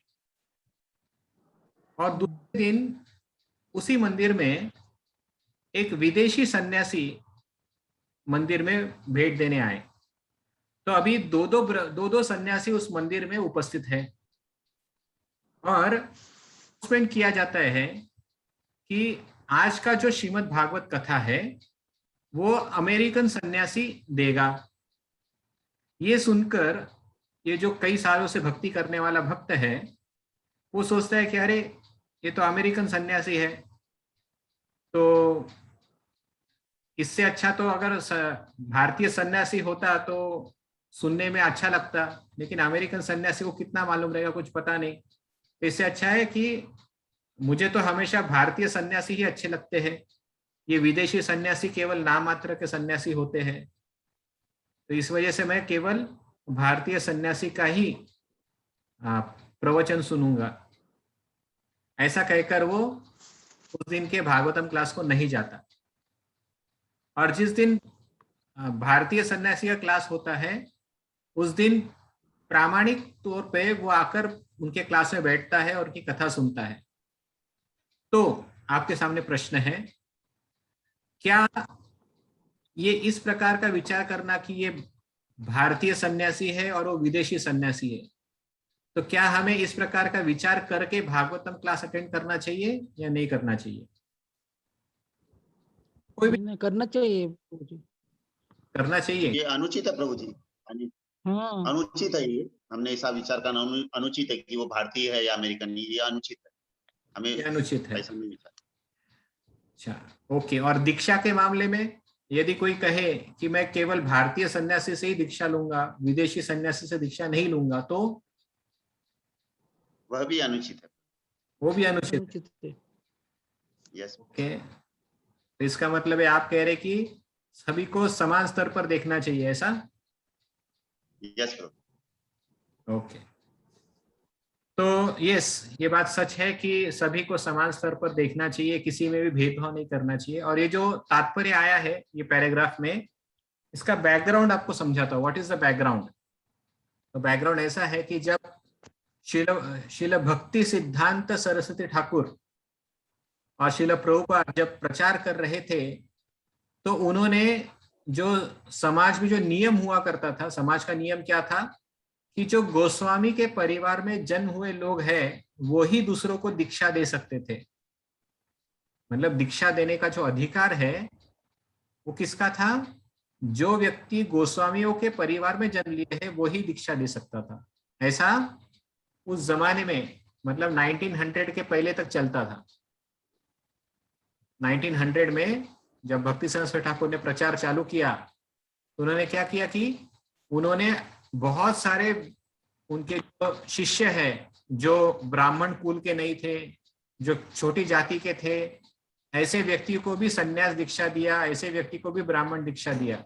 और दूसरे दिन उसी मंदिर में एक विदेशी सन्यासी मंदिर में भेंट देने आए. तो अभी दो सन्यासी उस मंदिर में उपस्थित है और अनाउंसमेंट किया जाता है कि आज का जो श्रीमद् भागवत कथा है वो अमेरिकन सन्यासी देगा. ये सुनकर ये जो कई सालों से भक्ति करने वाला भक्त है वो सोचता है कि अरे ये तो अमेरिकन सन्यासी है, तो इससे अच्छा तो अगर भारतीय सन्यासी होता तो सुनने में अच्छा लगता, लेकिन अमेरिकन सन्यासी को कितना मालूम रहेगा, कुछ पता नहीं. तो इससे अच्छा है कि मुझे तो हमेशा भारतीय सन्यासी ही अच्छे लगते हैं, ये विदेशी सन्यासी केवल नाम मात्र के सन्यासी होते हैं, तो इस वजह से मैं केवल भारतीय सन्यासी का ही प्रवचन सुनूंगा. ऐसा कहकर वो उस दिन के भागवतम क्लास को नहीं जाता. और जिस दिन भारतीय सन्यासी का क्लास होता है उस दिन प्रामाणिक तौर पे वो आकर उनके क्लास में बैठता है और उनकी कथा सुनता है. तो आपके सामने प्रश्न है, क्या ये इस प्रकार का विचार करना कि ये भारतीय सन्यासी है और वो विदेशी सन्यासी है, तो क्या हमें इस प्रकार का विचार करके भागवतम क्लास अटेंड करना चाहिए या नहीं करना चाहिए? कोई भी करना चाहिए, करना चाहिए. ये अनुचित है प्रभु जी, अनुचित है. ये हमने ऐसा विचार करना अनुचित है कि वो भारतीय है या अमेरिकन, ये अनुचित है, हमें अनुचित है. ऐसा नहीं विचार. अच्छा, ओके. और दीक्षा के मामले में यदि कोई कहे कि मैं केवल भारतीय सन्यासी से ही दीक्षा लूंगा, विदेशी सन्यासी से दीक्षा नहीं लूंगा, तो वह भी अनुचित है. वो भी अनुचित है. यस. ओके, तो इसका मतलब है आप कह रहे कि सभी को समान स्तर पर देखना चाहिए, ऐसा? यस प्रभु. ओके, तो यस, ये बात सच है कि सभी को समान स्तर पर देखना चाहिए, किसी में भी भेदभाव नहीं करना चाहिए. और ये जो तात्पर्य आया है ये पैराग्राफ में, इसका बैकग्राउंड आपको समझाता हूं. What is the background? तो बैकग्राउंड ऐसा है कि जब शिल भक्ति सिद्धांत सरस्वती ठाकुर और शिल प्रभुपाद जब प्रचार कर रहे थे तो उन्होंने जो समाज में जो नियम हुआ करता था, समाज का नियम क्या था कि जो गोस्वामी के परिवार में जन्म हुए लोग हैं वो ही दूसरों को दीक्षा दे सकते थे. मतलब दीक्षा देने का जो अधिकार है वो किसका था? जो व्यक्ति गोस्वामियों के परिवार में जन्म लिए है वही दीक्षा दे सकता था। ऐसा उस जमाने में, मतलब 1900 के पहले तक चलता था। 1900 में जब भक्ति सरस्वती ठाकुर ने प्रचार चालू किया तो उन्होंने क्या किया कि उन्होंने बहुत सारे उनके जो शिष्य है जो ब्राह्मण कुल के नहीं थे, जो छोटी जाति के थे, ऐसे व्यक्ति को भी संन्यास दीक्षा दिया, ऐसे व्यक्ति को भी ब्राह्मण दीक्षा दिया।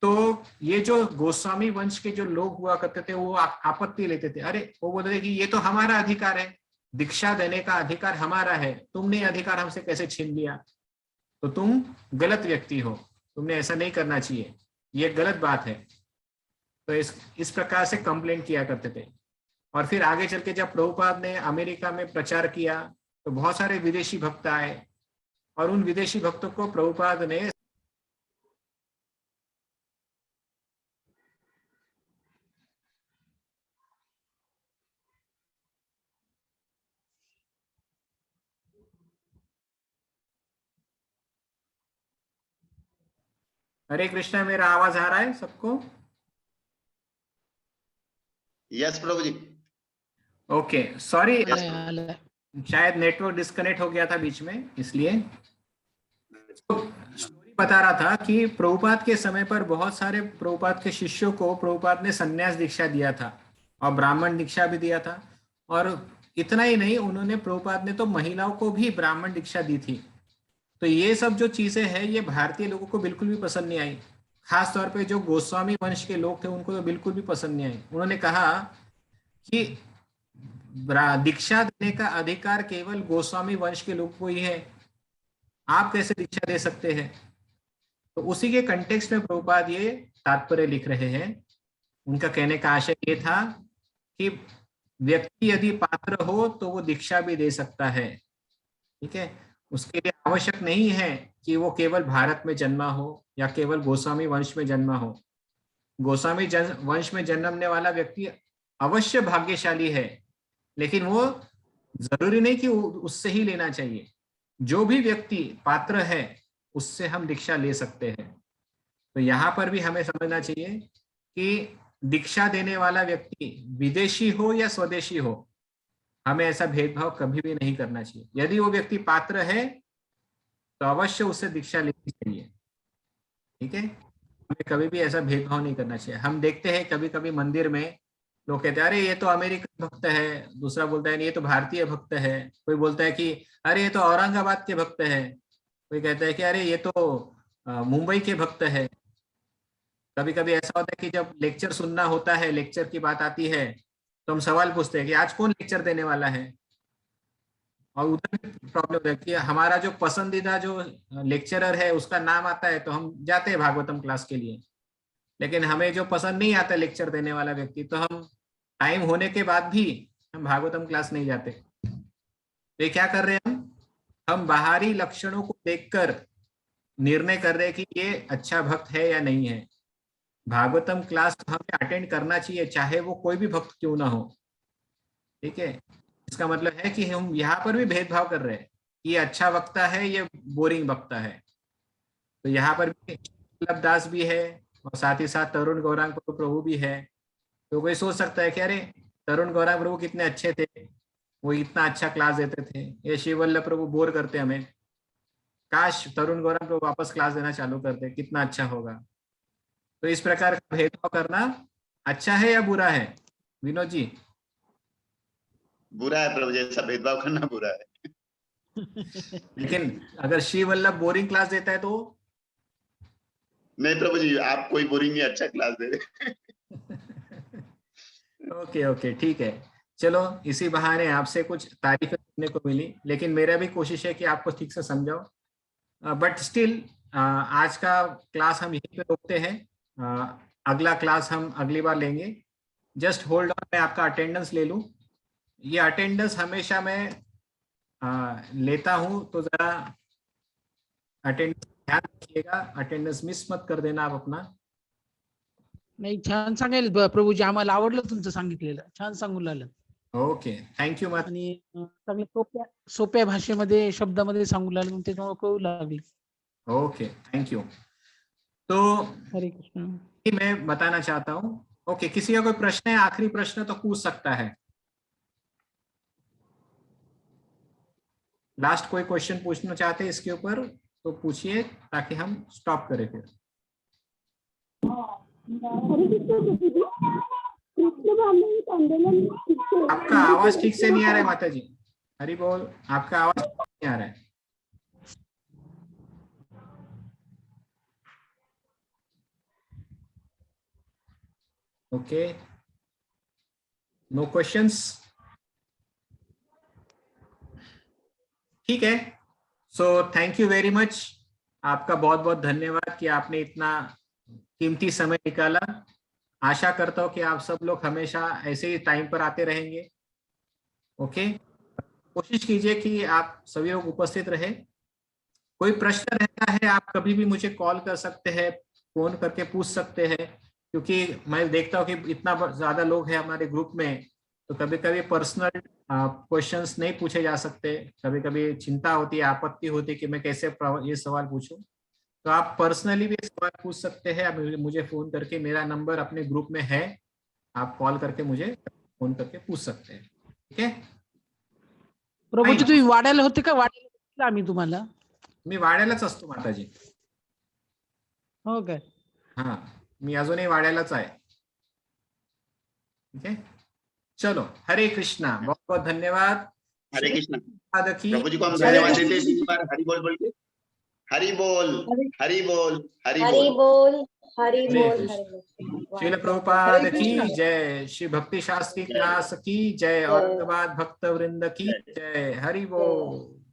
तो ये जो गोस्वामी वंश के जो लोग हुआ करते थे वो आपत्ति लेते थे। अरे वो बोलते थे कि ये तो हमारा अधिकार है, दीक्षा देने का अधिकार हमारा है, तुमने अधिकार हमसे कैसे छीन लिया? तो तुम गलत व्यक्ति हो, तुमने ऐसा नहीं करना चाहिए, ये गलत बात है। तो इस प्रकार से कंप्लेंट किया करते थे। और फिर आगे चल के जब प्रभुपाद ने अमेरिका में प्रचार किया तो बहुत सारे विदेशी भक्त आए और उन विदेशी भक्तों को प्रभुपाद ने हरे कृष्णा, मेरा आवाज आ रहा है सबको? यस प्रभु जी। ओके, सॉरी, आलंय. शायद नेटवर्क डिस्कनेक्ट हो गया था बीच में, इसलिए। स्टोरी बता रहा था कि प्रभुपाद के समय पर बहुत सारे प्रभुपाद के शिष्यों को प्रभुपाद ने संन्यास दीक्षा दिया था और ब्राह्मण दीक्षा भी दिया था। और इतना ही नहीं, उन्होंने प्रभुपाद ने तो महिलाओं को भी ब्राह्मण दीक्षा दी थी। तो ये सब जो चीजें हैं ये भारतीय लोगों को बिल्कुल भी पसंद नहीं आई। खास तौर पे जो गोस्वामी वंश के लोग थे उनको तो बिल्कुल भी पसंद नहीं आई। उन्होंने कहा कि दीक्षा देने का अधिकार केवल गोस्वामी वंश के लोग को ही है, आप कैसे दीक्षा दे सकते हैं? तो उसी के कंटेक्स्ट में प्रभुपाद ये तात्पर्य लिख रहे हैं। उनका कहने का आशय ये था कि व्यक्ति यदि पात्र हो तो वो दीक्षा भी दे सकता है, ठीक है। उसके लिए आवश्यक नहीं है कि वो केवल भारत में जन्मा हो या केवल गोस्वामी वंश में जन्मा हो। गोस्वामी वंश में जन्मने वाला व्यक्ति अवश्य भाग्यशाली है, लेकिन वो जरूरी नहीं कि उससे ही लेना चाहिए। जो भी व्यक्ति पात्र है उससे हम दीक्षा ले सकते हैं। तो यहाँ पर भी हमें समझना चाहिए कि दीक्षा देने वाला व्यक्ति विदेशी हो या स्वदेशी हो, हमें ऐसा भेदभाव कभी भी नहीं करना चाहिए। यदि वो व्यक्ति पात्र है तो अवश्य उससे दीक्षा लेनी चाहिए, ठीक है। हमें कभी भी ऐसा भेदभाव नहीं करना चाहिए। हम देखते हैं कभी कभी मंदिर में लोग कहते हैं अरे ये तो अमेरिकन भक्त है, दूसरा बोलता है ये तो भारतीय भक्त है, कोई बोलता है कि अरे ये तो औरंगाबाद के भक्त है, कोई कहता है कि अरे ये तो मुंबई के भक्त है। कभी कभी ऐसा होता है कि जब लेक्चर सुनना होता है, लेक्चर की बात आती है तो हम सवाल पूछते हैं कि आज कौन लेक्चर देने वाला है। और उधर प्रॉब्लम होता है कि हमारा जो पसंदीदा जो लेक्चरर है उसका नाम आता है तो हम जाते हैं भागवतम क्लास के लिए, लेकिन हमें जो पसंद नहीं आता लेक्चर देने वाला व्यक्ति तो हम टाइम होने के बाद भी हम भागवतम क्लास नहीं जाते। तो ये क्या कर रहे हैं हम बाहरी लक्षणों को देखकर निर्णय कर रहे हैं कि ये अच्छा भक्त है या नहीं है। भागवतम क्लास हमें अटेंड करना चाहिए चाहे वो कोई भी भक्त क्यों ना हो, ठीक है। इसका मतलब है कि हम यहाँ पर भी भेदभाव कर रहे हैं, ये अच्छा वक्ता है ये बोरिंग वक्ता है। तो यहाँ पर भी वल्लभ दास भी है और साथ ही साथ तरुण गौरांग प्रभु भी है। तो कोई सोच सकता है कि अरे तरुण गौरांग प्रभु कितने अच्छे थे, वो इतना अच्छा क्लास देते थे, ये शिव वल्लभ प्रभु बोर करते हमें, काश तरुण गौरांग प्रभु वापस क्लास देना चालू करते, कितना अच्छा होगा। तो इस प्रकार का भेदभाव करना अच्छा है या बुरा है विनोद जी? बुरा है प्रभु जी, ऐसा भेदभाव करना बुरा है। लेकिन अगर शिव वल्लभ बोरिंग क्लास देता है तो? नहीं प्रभु जी, आप कोई बोरिंग नहीं, अच्छा क्लास दे रहे। ओके ओके, ठीक है। चलो इसी बहाने आपसे कुछ तारीफें सुनने को मिली, लेकिन मेरा भी कोशिश है कि आपको ठीक से समझाओ। बट स्टिल आज का क्लास हम यहीं पे रोकते हैं। अगला क्लास हम अगली बार लेंगे। जस्ट होल्ड ऑन, मैं आपका अटेंडेंस ले लूं। ये अटेंडेंस हमेशा मैं लेता हूं, तो जरा अटेंडेंस ध्यान रखिएगा, अटेंडेंस मिस मत कर देना आप अपना। नाही, छान सांगेल प्रभूजी, आम्हाला आवडलं तुमचं सांगितलेलं, छान सांगून लागलं. Okay, thank you much. आणि चांगल्या सोप्या भाषेमध्ये शब्दामध्ये सांगू लागले, त्याच्यामुळे कळू लागले. Okay, thank you. तो हरे कृष्णा। मैं बताना चाहता हूँ। ओके, किसी का कोई प्रश्न है? आखिरी प्रश्न तो पूछ सकता है। लास्ट कोई क्वेश्चन पूछना चाहते हैं इसके ऊपर तो पूछिए, ताकि हम स्टॉप करें फिर। आपका आवाज ठीक से नहीं आ रहा है माता जी। हरि बोल, आपका आवाज ठीक नहीं आ रहा है। ओके, नो क्वेश्चंस, ठीक है। So thank you very much, आपका बहुत बहुत धन्यवाद कि आपने इतना कीमती समय निकाला। आशा करता हूं कि आप सब लोग हमेशा ऐसे ही टाइम पर आते रहेंगे। ओके, कोशिश कीजिए कि आप सभी लोग उपस्थित रहे। कोई प्रश्न रहता है आप कभी भी मुझे कॉल कर सकते हैं, फोन करके पूछ सकते हैं, क्योंकि मैं देखता हूँ कि इतना ज्यादा लोग हैं हमारे ग्रुप में, तो कभी कभी पर्सनल क्वेश्चंस नहीं पूछे जा सकते। कभी कभी चिंता होती है, आपत्ति होती है कि मैं कैसे ये सवाल पूछूं। तो आप पर्सनली भी सवाल पूछ सकते हैं, आप मुझे फोन करके, मेरा नंबर अपने ग्रुप में है, आप कॉल करके मुझे फोन करके पूछ सकते हैं, ठीक है। प्रभूजी तुम्ही वाड्याला होते का? वाड्याला भेटलो आम्ही तुम्हाला. मी वाड्यालाच असतो माताजी. हो काय? हाँ, मी अजूनही वाड्यालाच आहे. ठीक है, चलो, हरे कृष्णा, बहुत बहुत धन्यवाद। हरे कृष्णा। की प्रभु जी को हम धन्यवाद देते हैं 3 बार हरि बोल बोल के। हरि बोल, हरि बोल, हरि बोल, हरि बोल, हरि बोल। श्रील प्रभुपाद की जय, श्री भक्ति शास्त्री क्लास की जय, और भक्त वृंद की जय। हरि बोल।